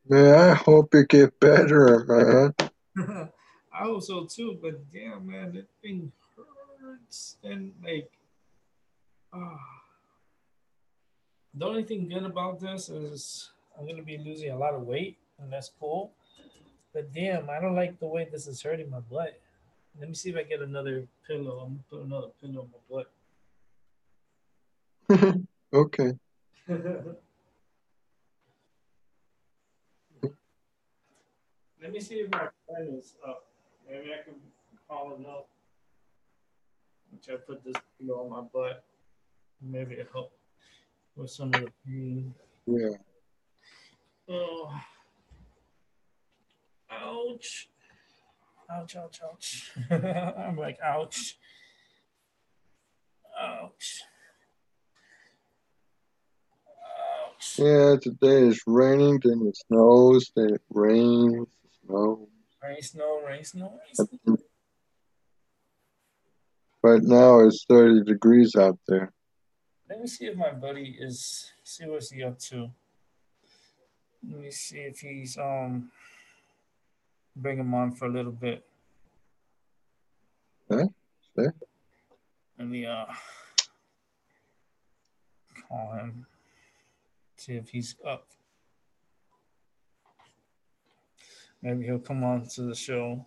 Man, I hope you get better, man. I hope so too, but damn, man, that thing hurts. And like, ah, the only thing good about this is I'm gonna be losing a lot of weight, and that's cool. But damn, I don't like the way this is hurting my butt. Let me see if I get another pillow. I'm gonna put another pillow on my Okay. butt. Let me see if my friend is up. Maybe I can call him up. Which I put this pillow on my butt. Maybe it help with some of the pain. Yeah. Oh, ouch. Ouch, ouch, ouch. I'm like, ouch, ouch, ouch. Yeah, today it's raining, then it snows, then it rains, snow. Rain, snow, rain, snow, rain, I snow. think right now it's 30 degrees out there. Let me see if my buddy is, see what's he up to. Let me see if he's, bring him on for a little bit. Huh? See? Let me, call him, see if he's up. Maybe he'll come on to the show.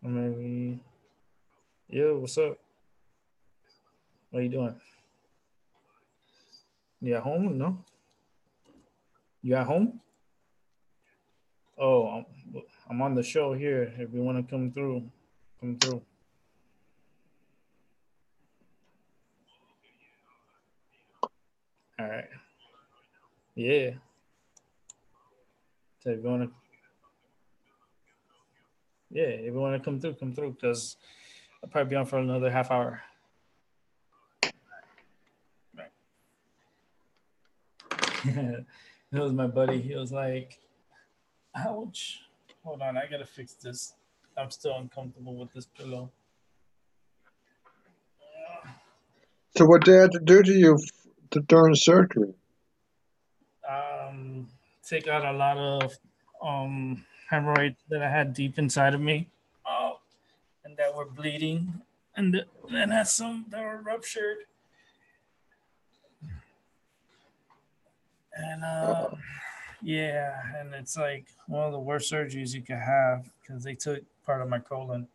Or maybe, yo, what's up? What are you doing? You at home? No? You at home? Oh, I'm on the show here. If you want to come through, come through. All right. Yeah. So if you want to, yeah, if you want to come through, because I'll probably be on for another half hour. Right. It was my buddy. He was like, ouch. Hold on, I gotta fix this. I'm still uncomfortable with this pillow. So what they had to do to you during surgery? Take out a lot of hemorrhoids that I had deep inside of me. Oh, and that were bleeding, and then had some that were ruptured. And Uh, yeah, and it's like one of the worst surgeries you could have because they took part of my colon.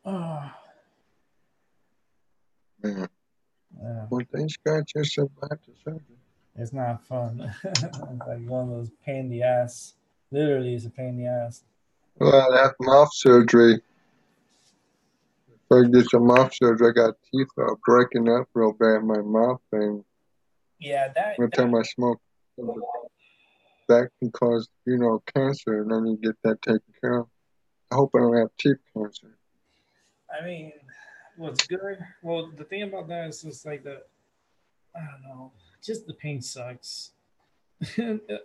Oh, man. yeah, Well, thanks God you survived the surgery. it's not fun. It's like one of those pain in the ass. Literally, it's a pain in the ass. Well, I had mouth surgery. Before I get some mouth surgery, I got teeth breaking up real bad in my mouth, and Yeah, every that time I smoke, that can cause, cancer, and I need to get that taken care of. I hope I don't have teeth cancer. I mean, what's good? Well, the thing about that is just like the I don't know. just the pain sucks.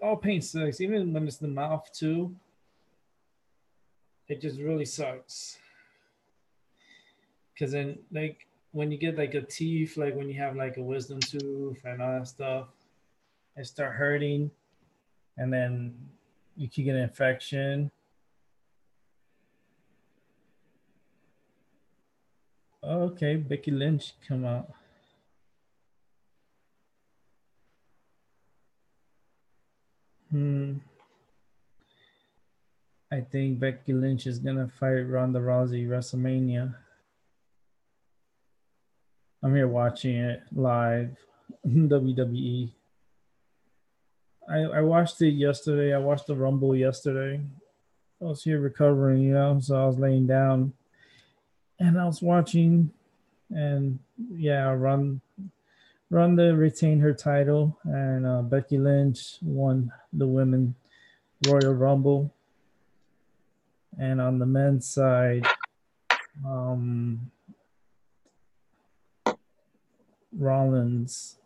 All pain sucks, even when it's the mouth too. It just really sucks. Cause then like when you get like a teeth, like when you have like a wisdom tooth and all that stuff, it start hurting, and then you can get an infection. Okay, Becky Lynch come out. Hmm. I think Becky Lynch is gonna fight Ronda Rousey WrestleMania. I'm here watching it live, WWE. I watched it yesterday. I watched the Rumble yesterday. I was here recovering, so I was laying down and I was watching, and yeah, Ronda retained her title, and Becky Lynch won the women Royal Rumble, and on the men's side, um, Rollins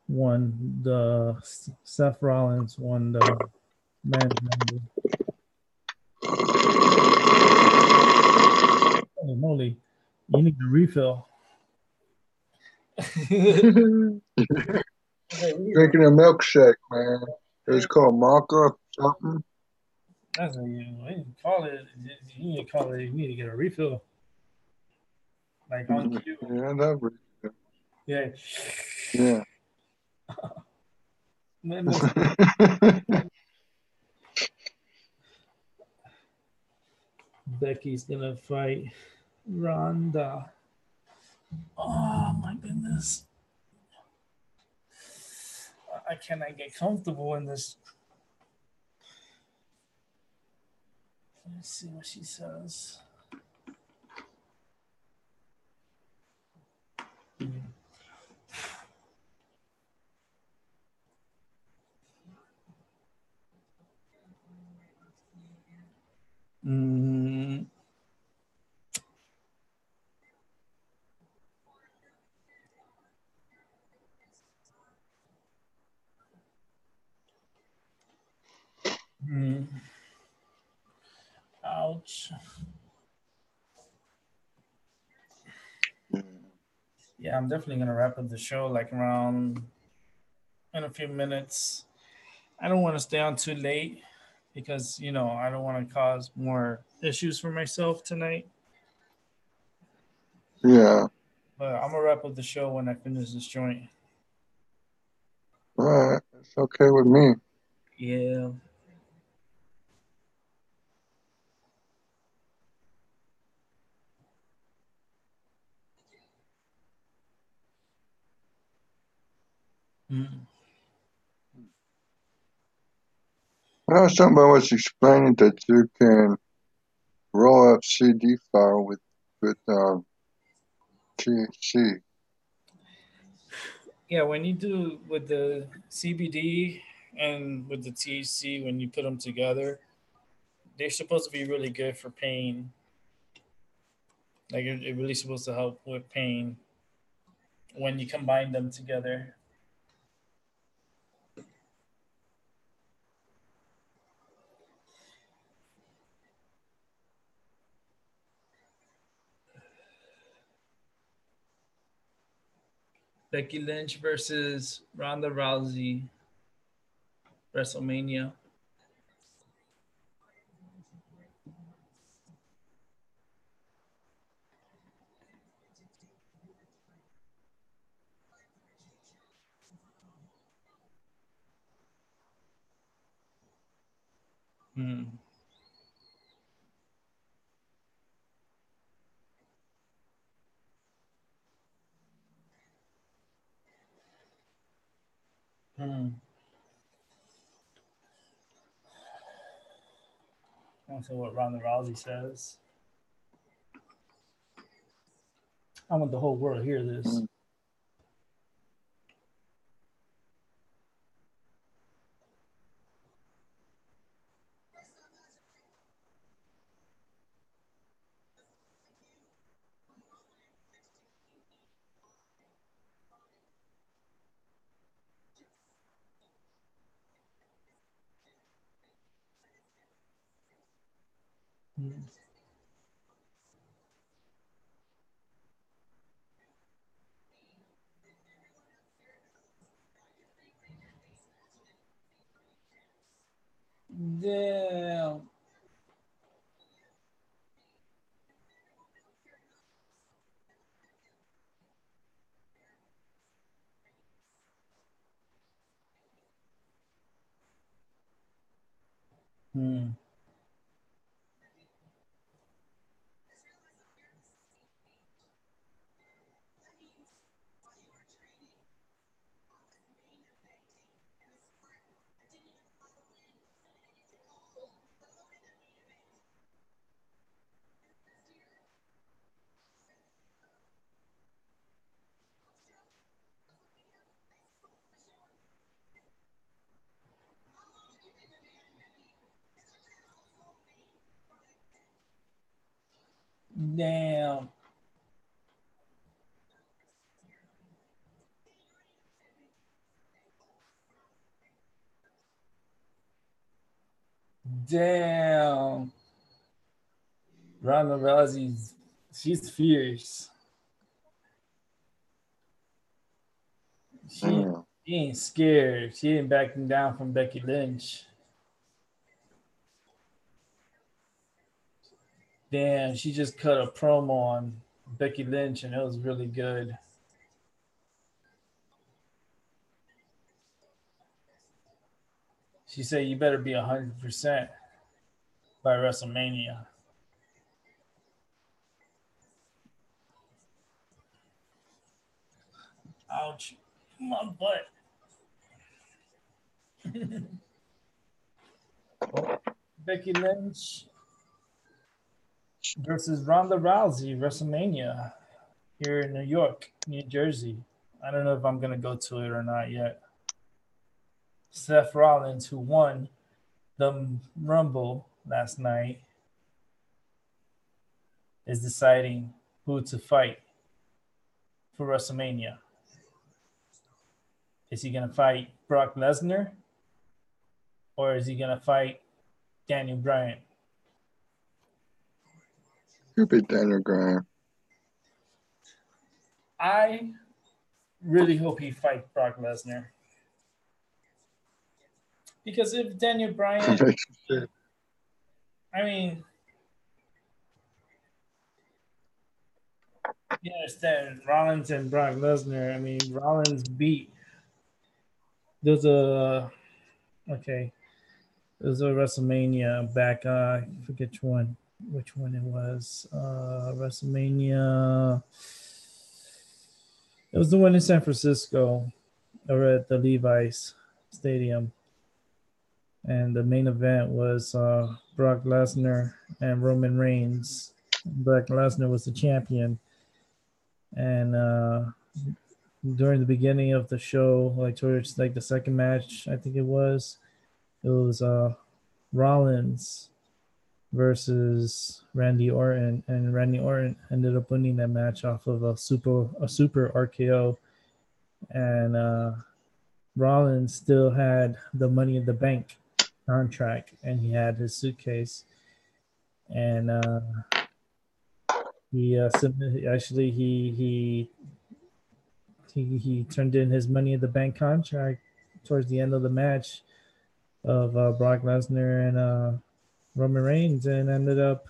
won the Seth Rollins won the men's Rumble. Holy moly, you need a refill. Okay, we need a. Drinking a milkshake, man. It's called mocha something. That's what you call it. You need to call it. You need to get a refill, like on cue. Yeah, that was, Yeah. yeah. Most Becky's gonna fight Ronda. Oh my goodness. I cannot get comfortable in this. Let's see what she says. Mm, mm, ouch. Yeah, I'm definitely gonna wrap up the show like around in a few minutes. I don't want to stay on too late because I don't want to cause more issues for myself tonight. Yeah. But I'm gonna wrap up the show when I finish this joint. All right. It's okay with me. Yeah. Mm. I know somebody was explaining that you can roll up CD file with THC. Yeah, when you do with the CBD and with the THC, when you put them together, they're supposed to be really good for pain. Like it really supposed to help with pain when you combine them together. Becky Lynch versus Ronda Rousey, WrestleMania. Hmm. Hmm. I want to see what Ronda Rousey says. I want the whole world to hear this. Mm. Damn. Hmm. Damn. Damn. Ronda Rousey's she's fierce. She Damn. she ain't scared. She ain't backing down from Becky Lynch. Damn, she just cut a promo on Becky Lynch and it was really good. She said you better be 100% by WrestleMania. Ouch. My butt. Oh, Becky Lynch versus Ronda Rousey, WrestleMania here in New York, New Jersey. I don't know if I'm gonna go to it or not yet. Seth Rollins, who won the Rumble last night, is deciding who to fight for WrestleMania. Is he gonna fight Brock Lesnar or is he gonna fight Daniel Bryan? You beat Daniel Graham. I really hope he fights Brock Lesnar because if Daniel Bryan, I mean, you understand Rollins and Brock Lesnar. I mean, Rollins beat. There's a okay. There's a WrestleMania back. I forget which one it was. WrestleMania. It was the one in San Francisco, or at the Levi's Stadium, and the main event was Brock Lesnar and Roman Reigns. Brock Lesnar was the champion, and during the beginning of the show, like towards like the second match, I think it was Rollins versus Randy Orton, and Randy Orton ended up winning that match off of a super RKO, and Rollins still had the Money in the Bank contract, and he had his suitcase, and he actually he turned in his Money in the Bank contract towards the end of the match of Brock Lesnar and Roman Reigns, and ended up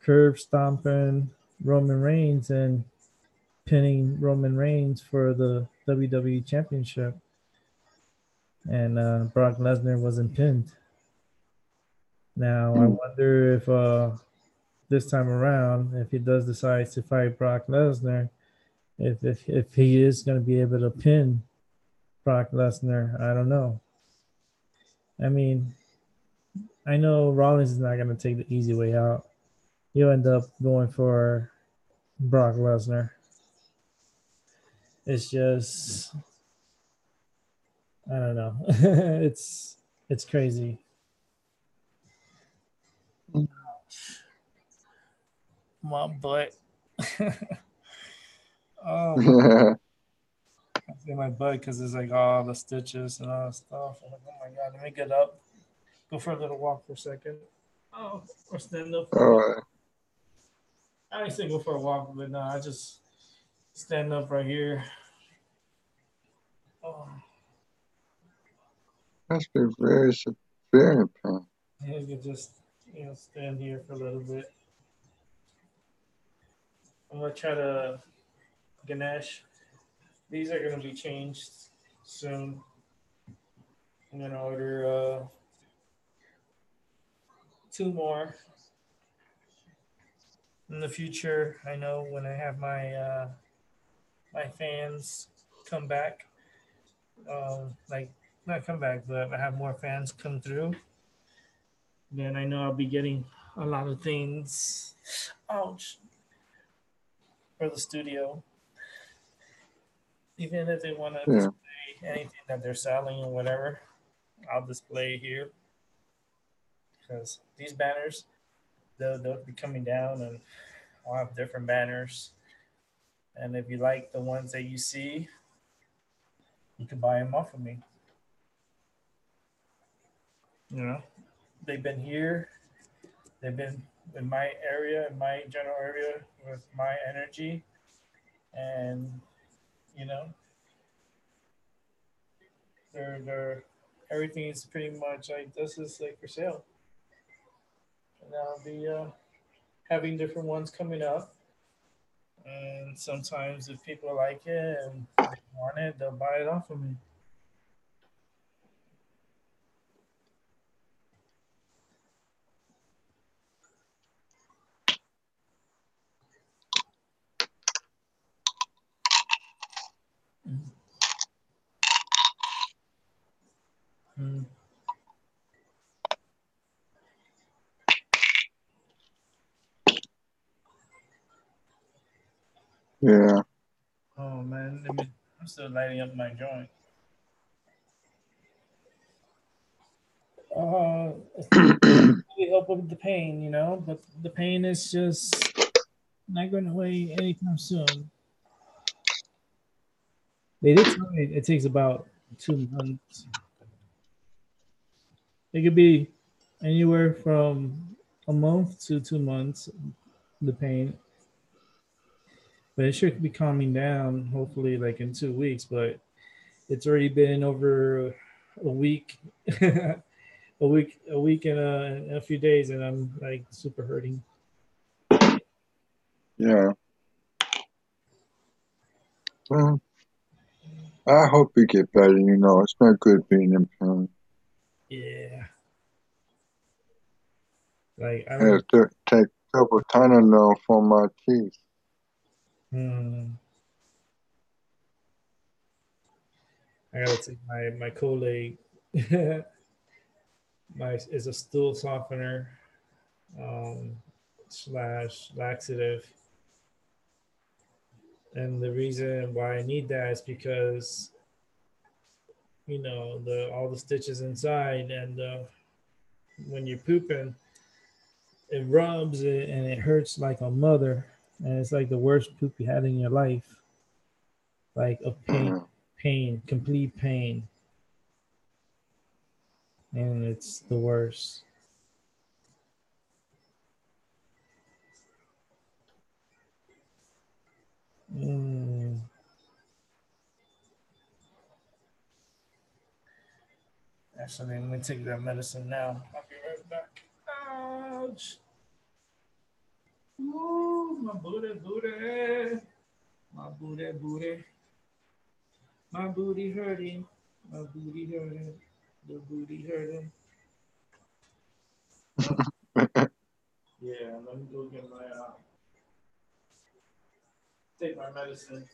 curb stomping Roman Reigns and pinning Roman Reigns for the WWE Championship. And Brock Lesnar wasn't pinned. Now I wonder if this time around, if he does decide to fight Brock Lesnar, if he is going to be able to pin Brock Lesnar, I don't know. I mean, I know Rollins is not going to take the easy way out. He'll end up going for Brock Lesnar. It's just I don't know. It's crazy. My butt. um, I say my butt because it's like all the stitches and all that stuff. I'm like, oh my god, let me get up, go for a little walk for a second. Oh, or stand up for a walk. Alright, I used to go for a walk, but no, I just stand up right here. Oh, must be very severe in pain. you could just stand here for a little bit. I'm gonna try to Ganesh. These are gonna be changed soon. I'm gonna order two more in the future. I know when I have my fans come back, like not come back, but I have more fans come through. Then I know I'll be getting a lot of things. Ouch, for the studio. Even if they want to Yeah, display anything that they're selling or whatever, I'll display here because these banners they'll be coming down and I'll have different banners. And if you like the ones that you see, you can buy them off of me. You know, they've been here. They've been in my area, in my general area, with my energy, and you know, they're everything is pretty much like this is like for sale. And I'll be having different ones coming up. And sometimes if people like it and they want it, they'll buy it off of me. Mm. yeah. Oh man, I'm still lighting up my joint. It's not really help with the pain, but the pain is just not going away anytime soon. They did tell me it takes about 2 months. It could be anywhere from a month to 2 months, the pain. But it should be calming down, hopefully, like in 2 weeks. But it's already been over a week, a week and a few days, and I'm like super hurting. Yeah. Well, I hope you get better. It's not good being in pain. Yeah, like I I remember. had to take a couple Tylenol for my teeth. Hmm, I gotta take my Kool-Aid. My is a stool softener um, slash laxative, and the reason why I need that is because the all the stitches inside, and when you're pooping, it rubs it and it hurts like a mother, and it's like the worst poop you had in your life, like of Uh, pain, complete pain, and it's the worst. Mm. Actually, I'm gonna take that medicine now. I'll be right back. Ouch! Ooh, my booty, booty, my booty, booty, my booty hurting, my booty hurting, the booty hurting. Oh, yeah, let me go get my take my medicine.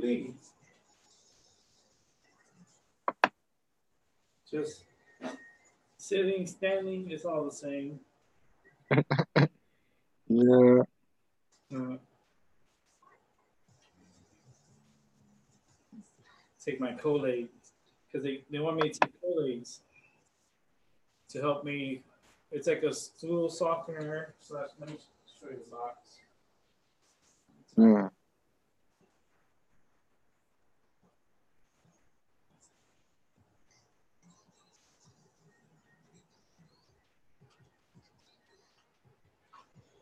Lee. Just sitting, standing, it's all the same. Yeah. Uh, take my Kool-Aid because they want me to take Kool-Aids to help me. It's like a stool softener. Let me show you the box. Yeah.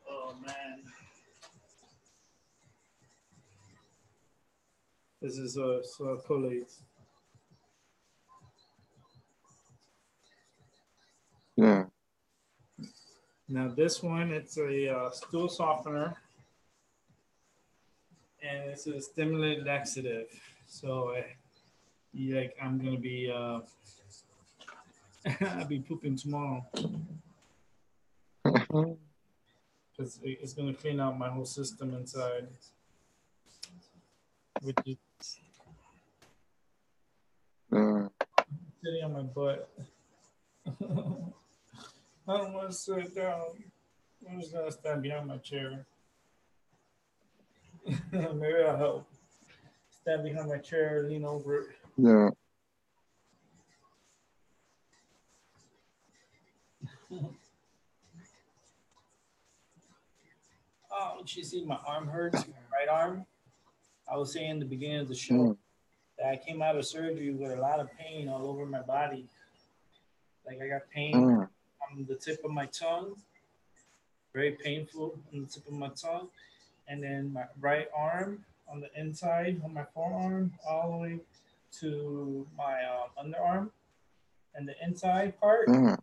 Oh man, this is a Kool-Aid. Yeah. Now this one, it's a stool softener, and it's a stimulant laxative. So, like, I'm gonna be I'll be pooping tomorrow because it's gonna clean out my whole system inside, which is Yeah. sitting on my butt. I don't want to sit down. I'm just gonna stand behind my chair. Maybe I'll help. Stand behind my chair, lean over it. Yeah. Oh, you see, my arm hurts. My right arm. I was saying in the beginning of the show Mm. that I came out of surgery with a lot of pain all over my body. Like I got pain Mm. on the tip of my tongue, very painful on the tip of my tongue, and then my right arm on the inside on my forearm, all the way to my underarm, and the inside part Mm.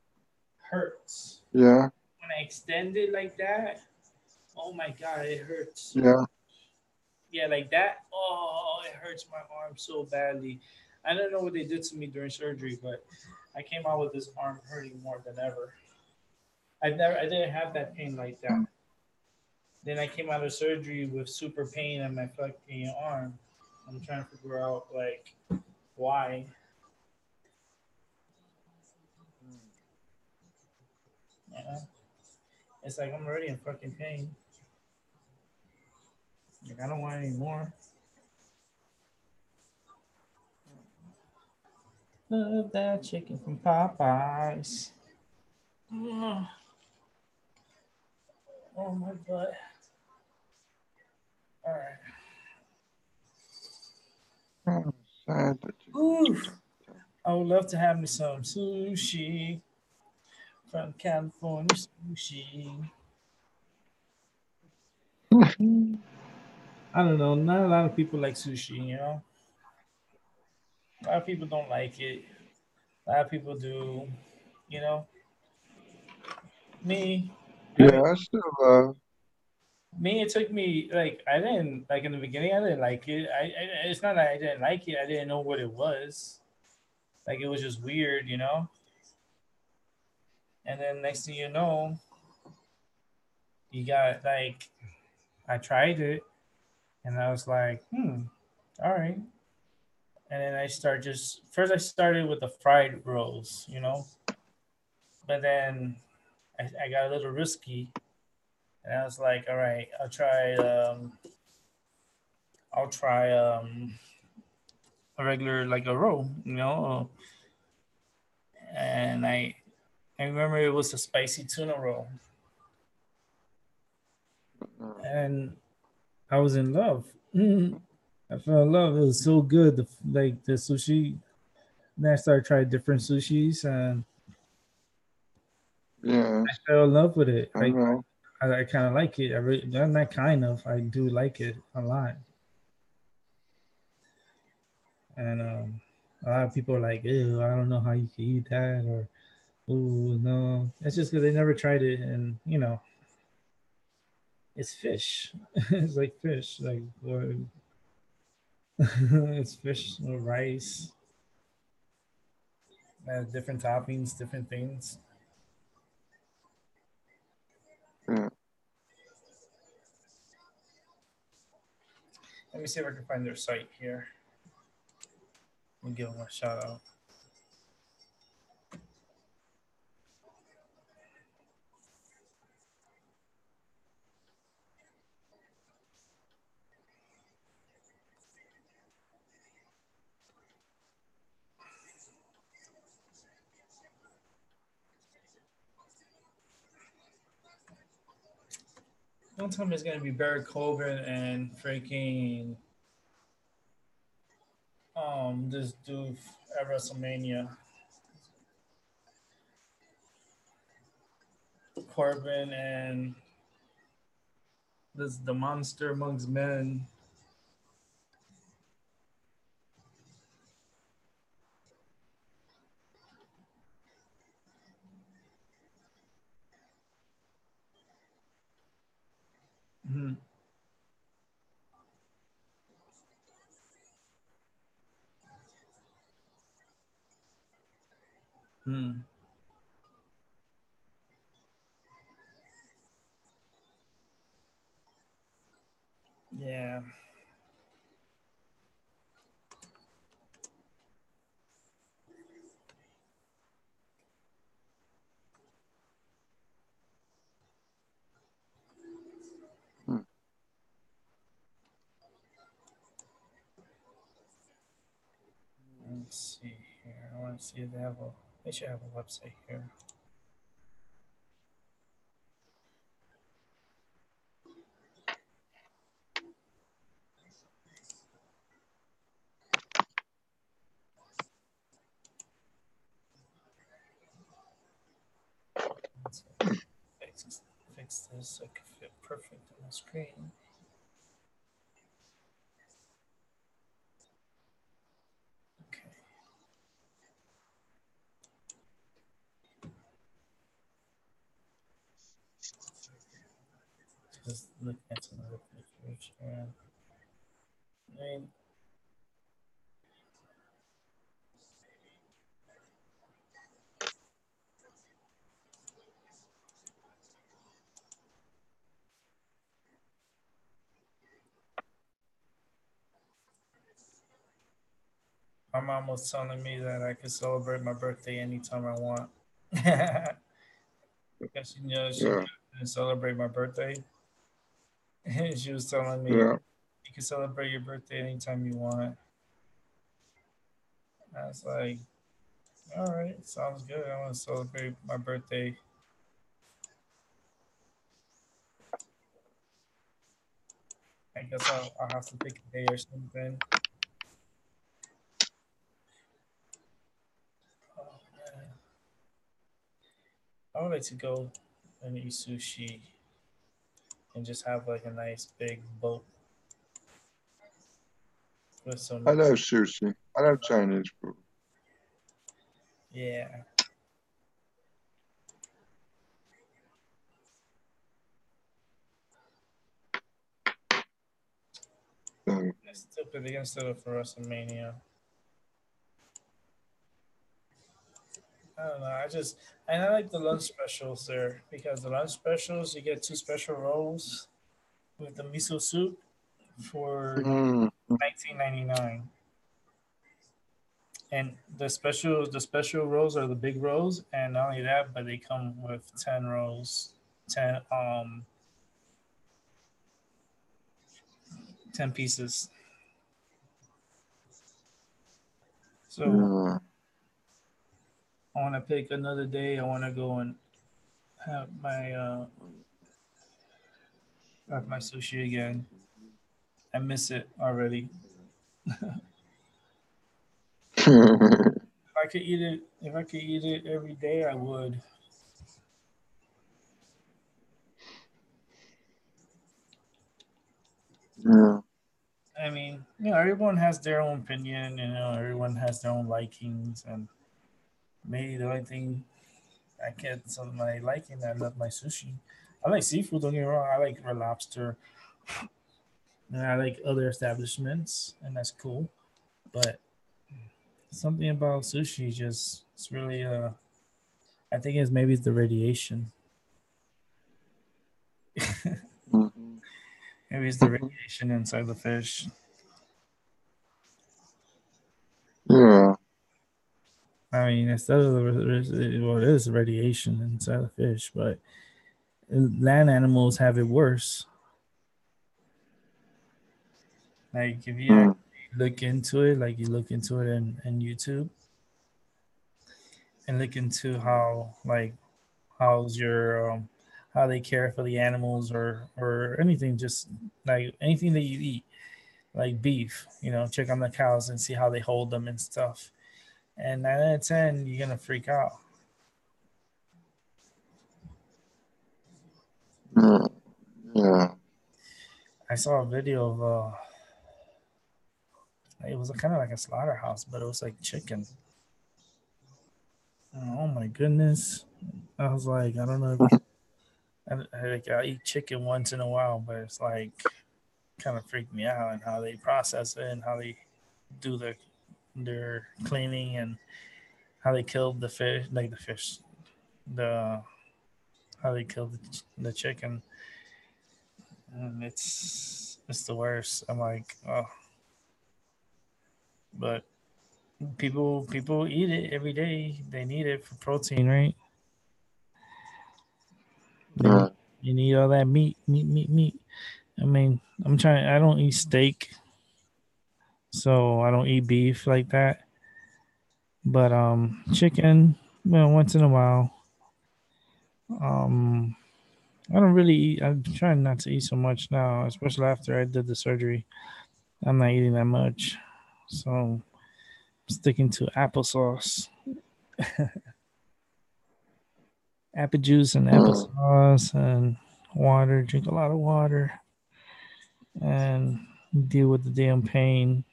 hurts. Yeah. When I extend it like that, oh my god, it hurts so. Yeah. Yeah, like that. Oh, it hurts my arm so badly. I don't know what they did to me during surgery, but I came out with this arm hurting more than ever. I didn't have that pain like that. Then I came out of surgery with super pain in my fucking arm. I'm trying to figure out like why. You know, it's like I'm already in fucking pain. Like I don't want any more. Love that chicken from Popeyes. Oh, oh my butt. All right. Mm. Sad that you Oof. I would love to have me some sushi from California sushi. got. I don't know. Not a lot of people like sushi. You know, a lot of people don't like it. A lot of people do. You know, me. I Yeah. didn't. I still love. Me. It took me like I didn't like in the beginning. I didn't like it. It's not that I didn't like it. I didn't know what it was. Like it was just weird. You know. And then next thing you know, you got like I tried it and I was like, all right. And then I start just first I started with the fried rolls, you know. But then I got a little risky, and I was like, all right, I'll try a regular like a roll, and I remember it was a spicy tuna roll, Uh, and I was in love. I fell in love. It was so good. Like the sushi. Then I started trying different sushis, and I yes, fell in love with it. I know. I kind of like it. Not kind of. I do like it a lot. And a lot of people are like, "Ew, I don't know how you can eat that," or "Ooh, no." It's just because they never tried it, and it's fish. It's like fish, like it's fish or rice, different toppings, different things. Yeah, Let me see if I can find their site here. Let me give them a shout out. Don't tell me it's gonna be Barry Corbin and freaking this dude at WrestleMania. Corbin and this the monster amongst men. Hmm. Hmm. Yeah. mm, Let's see here. I want to see if they have a. They should have a website here. Let's fix this so it can fit perfect on the screen. Okay. Just look at some other pictures. I mean, my mom was telling me that I could celebrate my birthday anytime I want. Because she yeah, couldn't celebrate my birthday. And she was telling me yeah. you can celebrate your birthday anytime you want. I was like, all right, sounds good. I want to celebrate my birthday. I guess I'll have to pick a day or something. Oh, man. I would like to go and eat sushi and just have like a nice big boat with I some, love sushi. I love Chinese food. yeah. So, That's stupid. They're gonna set up for WrestleMania. I don't know. And I like the lunch specials there because the lunch specials you get two special rolls with the miso soup for mm, 19.99, And the special rolls are the big rolls, and not only that, but they come with 10 rolls, 10 pieces. So yeah, I want to pick another day. I want to go and have my sushi again. I miss it already. If I could eat it every day, I would. yeah, I mean, everyone has their own opinion. Everyone has their own likings, and maybe the only thing I get some of my liking. I love my sushi. I like seafood. Don't get me wrong. I like red lobster, and I like other establishments, and that's cool. But something about sushi just it's really I think it's maybe it's the radiation. mhm, Maybe it's the radiation inside the fish. yeah, I mean, instead of well, it is radiation inside the fish, but land animals have it worse. Like if you mm, actually look into it, like you look into it in YouTube and look into how's your how they care for the animals or anything, just like anything that you eat, like beef. Check on the cows and see how they hold them and stuff. And 9 out of 10, you're gonna freak out. yeah, yeah, I saw a video of it was kind of like a slaughterhouse, but it was like chicken. Oh my goodness! I was like, I don't know if I eat chicken once in a while, but it's like kind of freaked me out and how they process it and how they do their cleaning and how they killed the fish, like the fish, the how they killed the chicken. And it's the worst. I'm like, oh, but people eat it every day. They need it for protein, right? They need yeah, you need all that meat, meat, meat, meat. I mean, I'm trying. I don't eat steak, so I don't eat beef like that. But chicken, well, once in a while. Um, I don't really eat. I'm trying not to eat so much now, especially after I did the surgery. I'm not eating that much, so I'm sticking to applesauce, apple juice, and yeah, applesauce, and water. Drink a lot of water, and deal with the damn pain.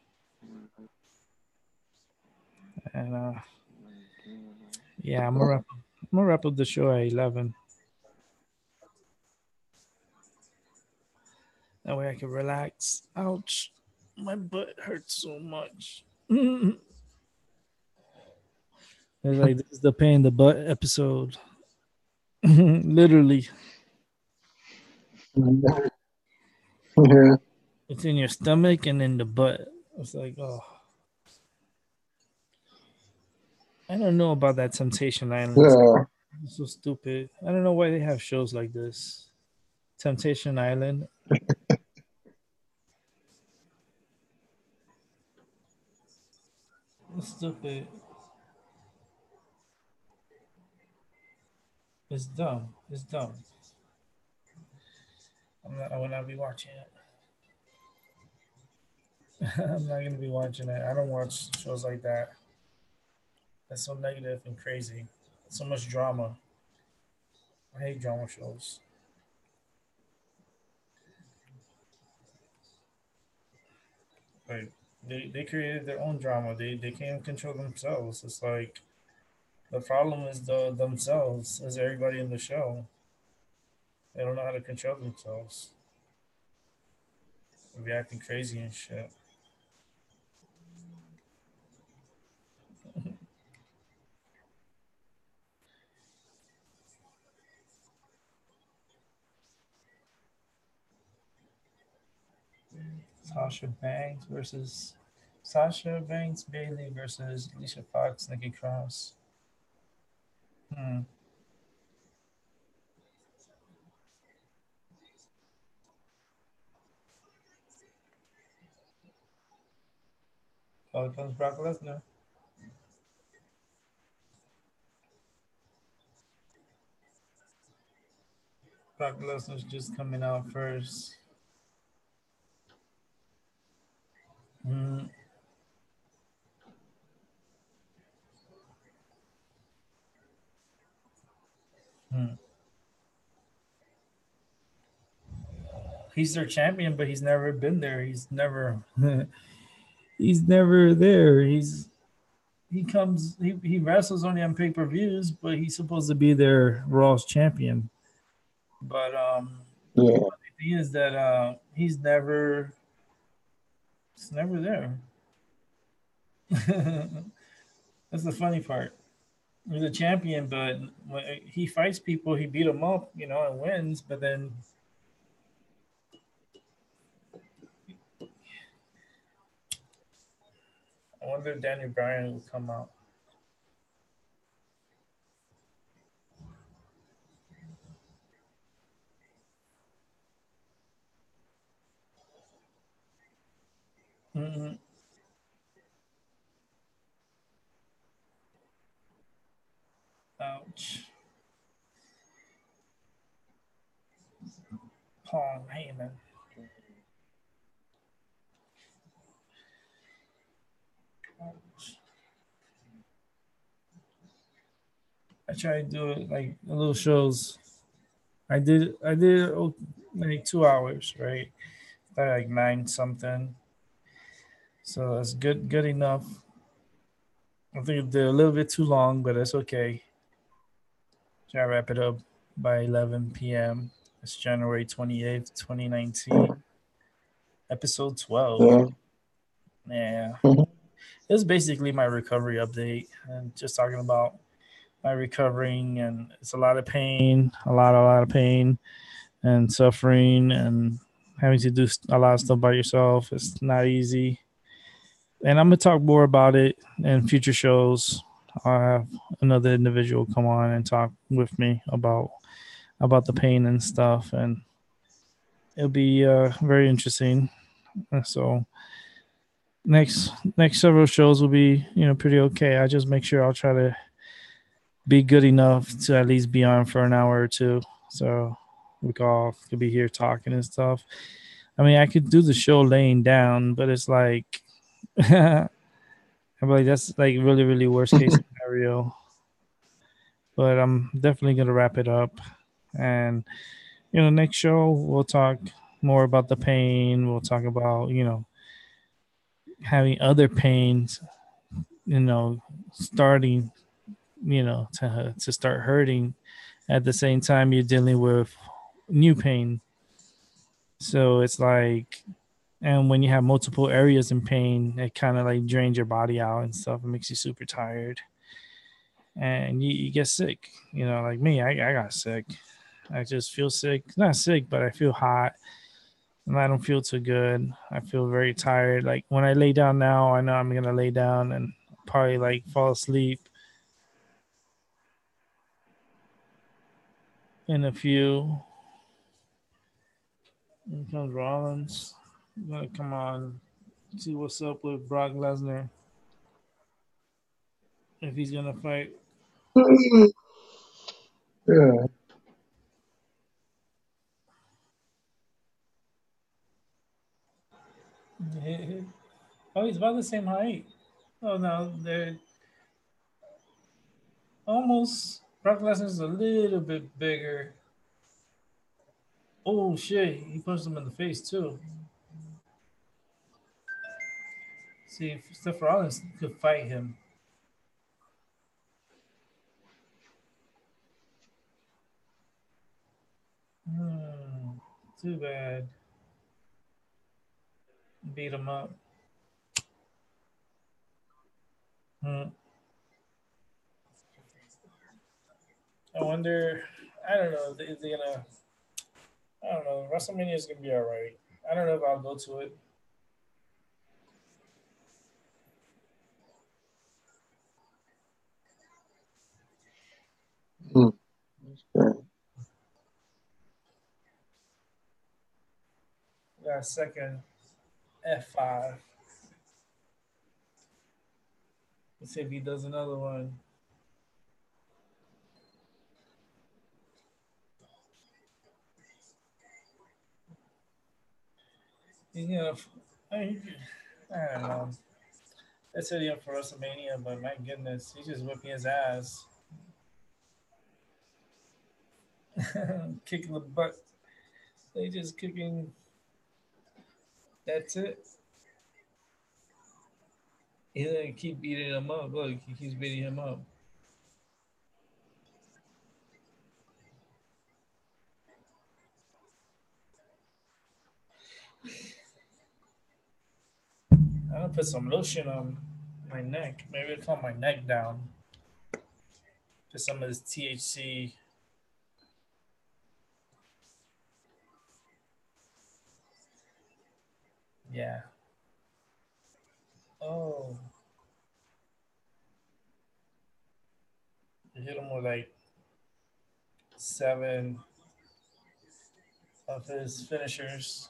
And yeah, I'm gonna wrap up the show at 11. That way I can relax. Ouch, my butt hurts so much. It's like this is the pain in the butt episode. Literally, yeah, it's in your stomach and in the butt. It's like, oh, I don't know about that Temptation Island. yeah, It's so stupid. I don't know why they have shows like this. Temptation Island. It's stupid. It's dumb. It's dumb. I will not be watching it. I'm not gonna be watching it. I don't watch shows like that. That's so negative and crazy. So much drama. I hate drama shows. Like they created their own drama. They can't control themselves. It's like the problem is themselves, is everybody in the show. They don't know how to control themselves. They be acting crazy and shit. Sasha Banks versus Sasha Banks Bailey versus Alicia Fox, Nikki Cross. Hmm. Oh, it comes Brock Lesnar. Brock Lesnar's just coming out first. Hmm. Hmm. He's their champion, but he's never been there. He's never he's never there. He wrestles only on pay-per-views, but he's supposed to be their Raw's champion. But Yeah. the thing is that he's never there. That's the funny part. He's a champion, but when he fights people, he beat them up, and wins. But then I wonder if Daniel Bryan will come out. Mm-mm. Ouch. Paul Heyman. Ouch. I try to do it like little shows. I did like 2 hours, right? Like nine something. So that's good enough. I think they're a little bit too long, but that's okay. Try to wrap it up by 11 p.m. It's January 28th, 2019, episode 12. Yeah. Yeah, Mhm. it was basically my recovery update and just talking about my recovering, and it's a lot of pain, a lot of pain and suffering, and having to do a lot of stuff by yourself. It's not easy. And I'm gonna talk more about it in future shows. I'll have another individual come on and talk with me about the pain and stuff, and it'll be very interesting. So next several shows will be pretty okay. I just make sure I'll try to be good enough to at least be on for an hour or two, so we all could be here talking and stuff. I mean, I could do the show laying down, but it's like I'm like that's like really really worst case scenario. But I'm definitely gonna wrap it up, and next show we'll talk more about the pain. We'll talk about having other pains, starting to start hurting at the same time you're dealing with new pain. So it's like, and when you have multiple areas in pain, it kind of like drains your body out and stuff. It makes you super tired, and you get sick. Like me, I got sick. I just feel sick. Not sick, but I feel hot and I don't feel too good. I feel very tired. Like when I lay down now, I know I'm gonna lay down and probably like fall asleep in a few. Here comes Rollins. Gonna come on, see what's up with Brock Lesnar if he's gonna fight. Yeah. Oh, he's about the same height. Oh no, they're almost. Brock Lesnar's a little bit bigger. Oh shit, he punched him in the face too. See, if Seth Rollins could fight him. Hmm, too bad. Beat him up. Hmm. I wonder. I don't know. Is they gonna? I don't know. WrestleMania is gonna be all right. I don't know if I'll go to it. last second F5. Let's see if he does another one. You know, I, I don't know. That's set him for WrestleMania, but my goodness, he's just whipping his ass, kicking the butt. They just kicking. That's it. He didn't keep beating him up. Look, he keeps beating him up. I'm gonna put some lotion on my neck. Maybe I'll calm my neck down. Put some of this THC. Yeah. Oh, you hit him with like seven of his finishers.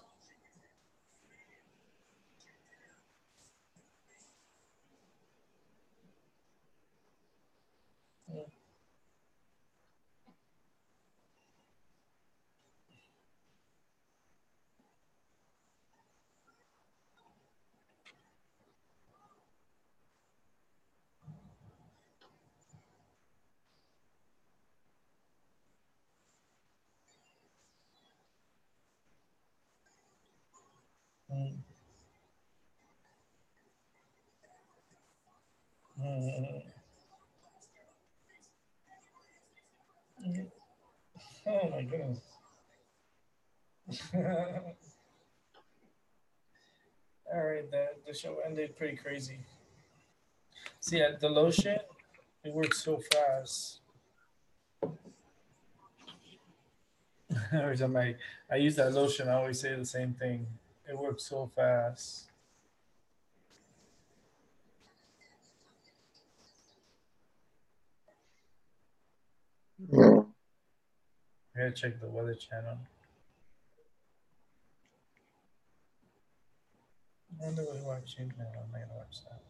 Mm, mm, mm. Oh my goodness. All right, the show ended pretty crazy. See, the lotion, it works so fast. Every time I use that lotion, I always say the same thing. It works so fast. Yeah. I gotta check the weather channel. I wonder what we're watching. No, I'm not gonna watch that.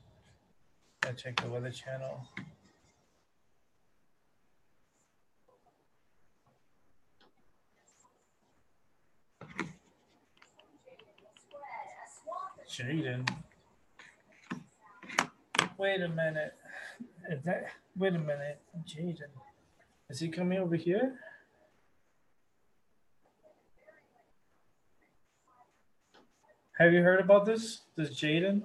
Gotta check the weather channel. Jaden. Wait a minute. Is that? Wait a minute. Jaden. Is he coming over here? Have you heard about this? This Jaden?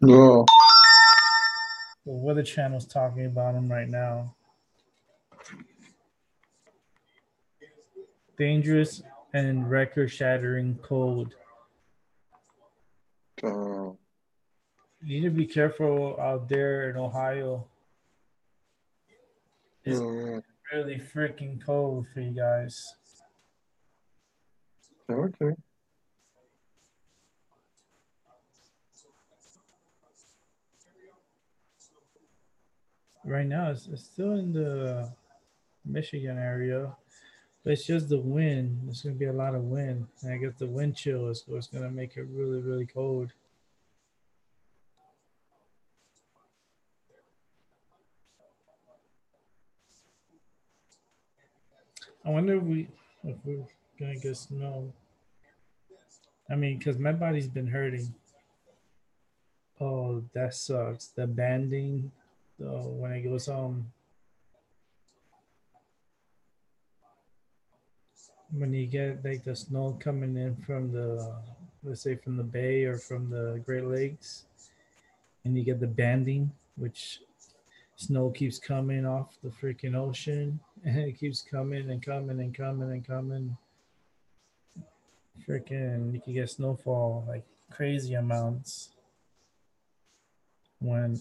No. The weather channel's talking about him right now. Dangerous and record-shattering cold. Uh, You need to be careful out there in Ohio. It's yeah. really freaking cold for you guys. Okay. Right now, it's still in the Michigan area, but it's just the wind. There's going to be a lot of wind. And I guess the wind chill is what's going to make it really, really cold. I wonder if we're going to get snow. I mean, because my body's been hurting. Oh, that sucks. The banding, when it goes when you get like the snow coming in from the, let's say from the bay or from the Great Lakes, and you get the banding, which snow keeps coming off the freaking ocean, and it keeps coming and coming and coming and coming. Freaking, you can get snowfall like crazy amounts when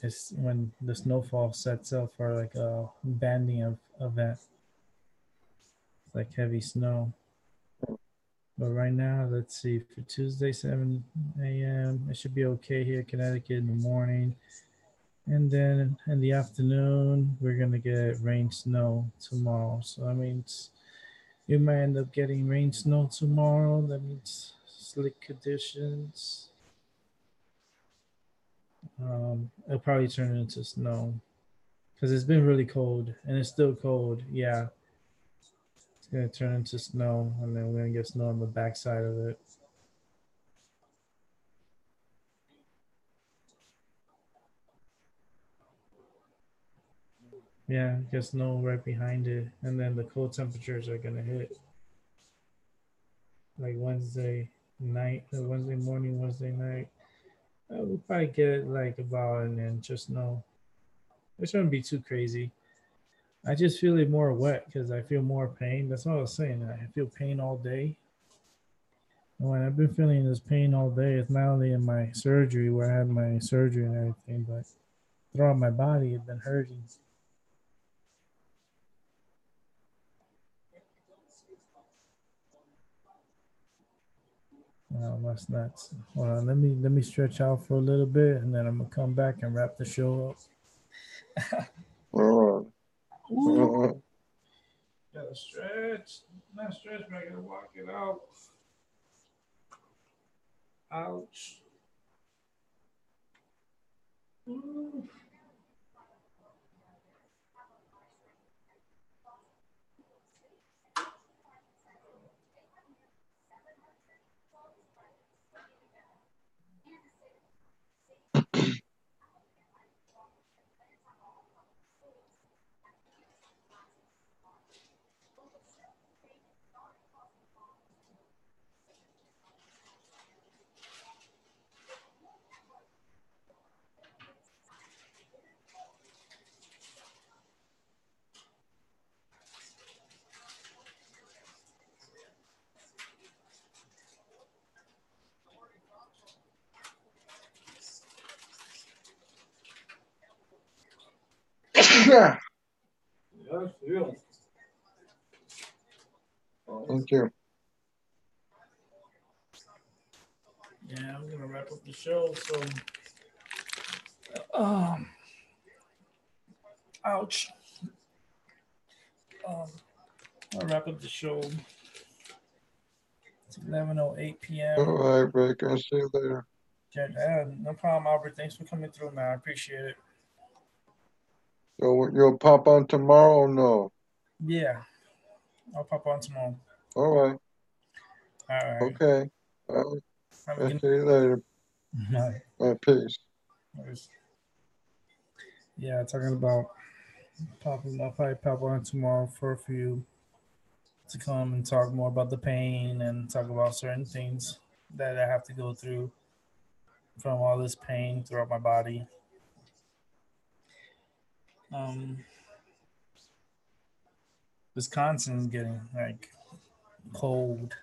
the snowfall sets up for like a banding of event. It's like heavy snow. But right now, let's see. For Tuesday, 7 a.m., it should be okay here, Connecticut, in the morning. And then in the afternoon, we're going to get rain, snow tomorrow. So, I mean, We might end up getting rain, snow tomorrow. That means slick conditions. It'll probably turn into snow because it's been really cold and it's still cold. Yeah, it's gonna turn into snow, and then we're gonna get snow on the backside of it. Yeah, get snow right behind it, and then the cold temperatures are gonna hit like Wednesday night, Wednesday morning, Wednesday night. We'll probably get like about an inch of snow. It shouldn't be too crazy. I just feel it more wet because I feel more pain. That's what I was saying. I feel pain all day. And when I've been feeling this pain all day, it's not only in my surgery where I had my surgery and everything, but throughout my body, it's been hurting. That's nuts. Hold on, let me stretch out for a little bit, and then I'm gonna come back and wrap the show up. All Ooh, right. gotta stretch. Not stretch, but I gotta walk it out. Ouch. Ooh. That's real. Thank you. Yeah, I'm gonna wrap up the show. So, um, ouch. Um, I'll wrap up the show. It's 11:08 All p.m. right, Rick. I'll see you later. Yeah, no problem, Albert. Thanks for coming through, man. I appreciate it. So you'll pop on tomorrow or no? Yeah, I'll pop on tomorrow. All right. All right. Okay. Well, Have a I'll good see you later. night. Peace. Yeah, talking about popping. I'll probably pop on tomorrow for a few to come and talk more about the pain and talk about certain things that I have to go through from all this pain throughout my body. Um, Wisconsin's getting like cold.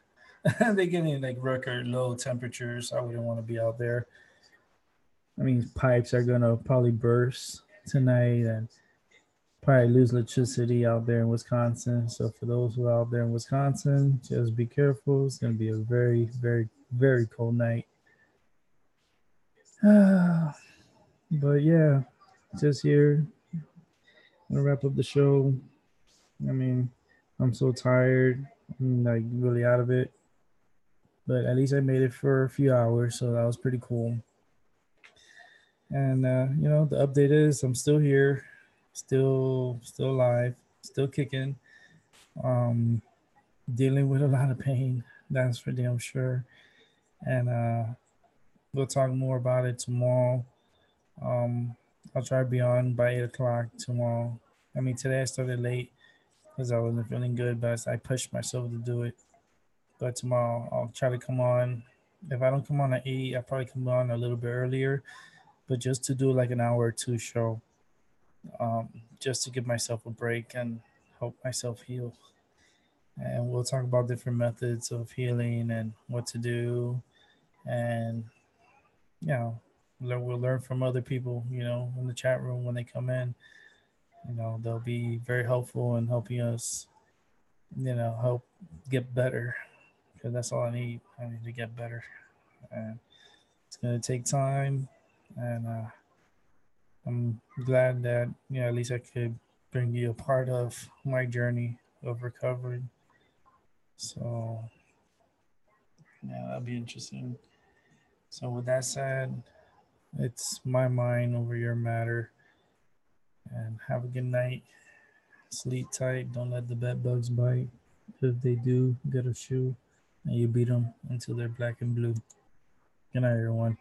They're getting like record low temperatures. I wouldn't want to be out there. I mean, pipes are gonna probably burst tonight and probably lose electricity out there in Wisconsin. So for those who are out there in Wisconsin, just be careful. It's gonna be a very, very, very cold night. But yeah, just here. I'm gonna wrap up the show. I mean, I'm so tired. I'm like really out of it. But at least I made it for a few hours, so that was pretty cool. And the update is I'm still here, still alive, still kicking. Um, Dealing with a lot of pain. That's for damn sure. And we'll talk more about it tomorrow. Um, I'll try to be on by 8 o'clock tomorrow. I mean, today I started late because I wasn't feeling good, but I pushed myself to do it. But tomorrow I'll try to come on. If I don't come on at 8, I'll probably come on a little bit earlier, but just to do like an hour or two show, just to give myself a break and help myself heal. And we'll talk about different methods of healing and what to do. And, we'll learn from other people, in the chat room when they come in. They'll be very helpful in helping us, help get better because that's all I need. I need to get better. And it's going to take time. And I'm glad that, at least I could bring you a part of my journey of recovery. So yeah, that'll be interesting. So with that said, it's my mind over your matter. And have a good night. Sleep tight. Don't let the bed bugs bite. If they do, get a shoe and you beat them until they're black and blue. Good night, everyone.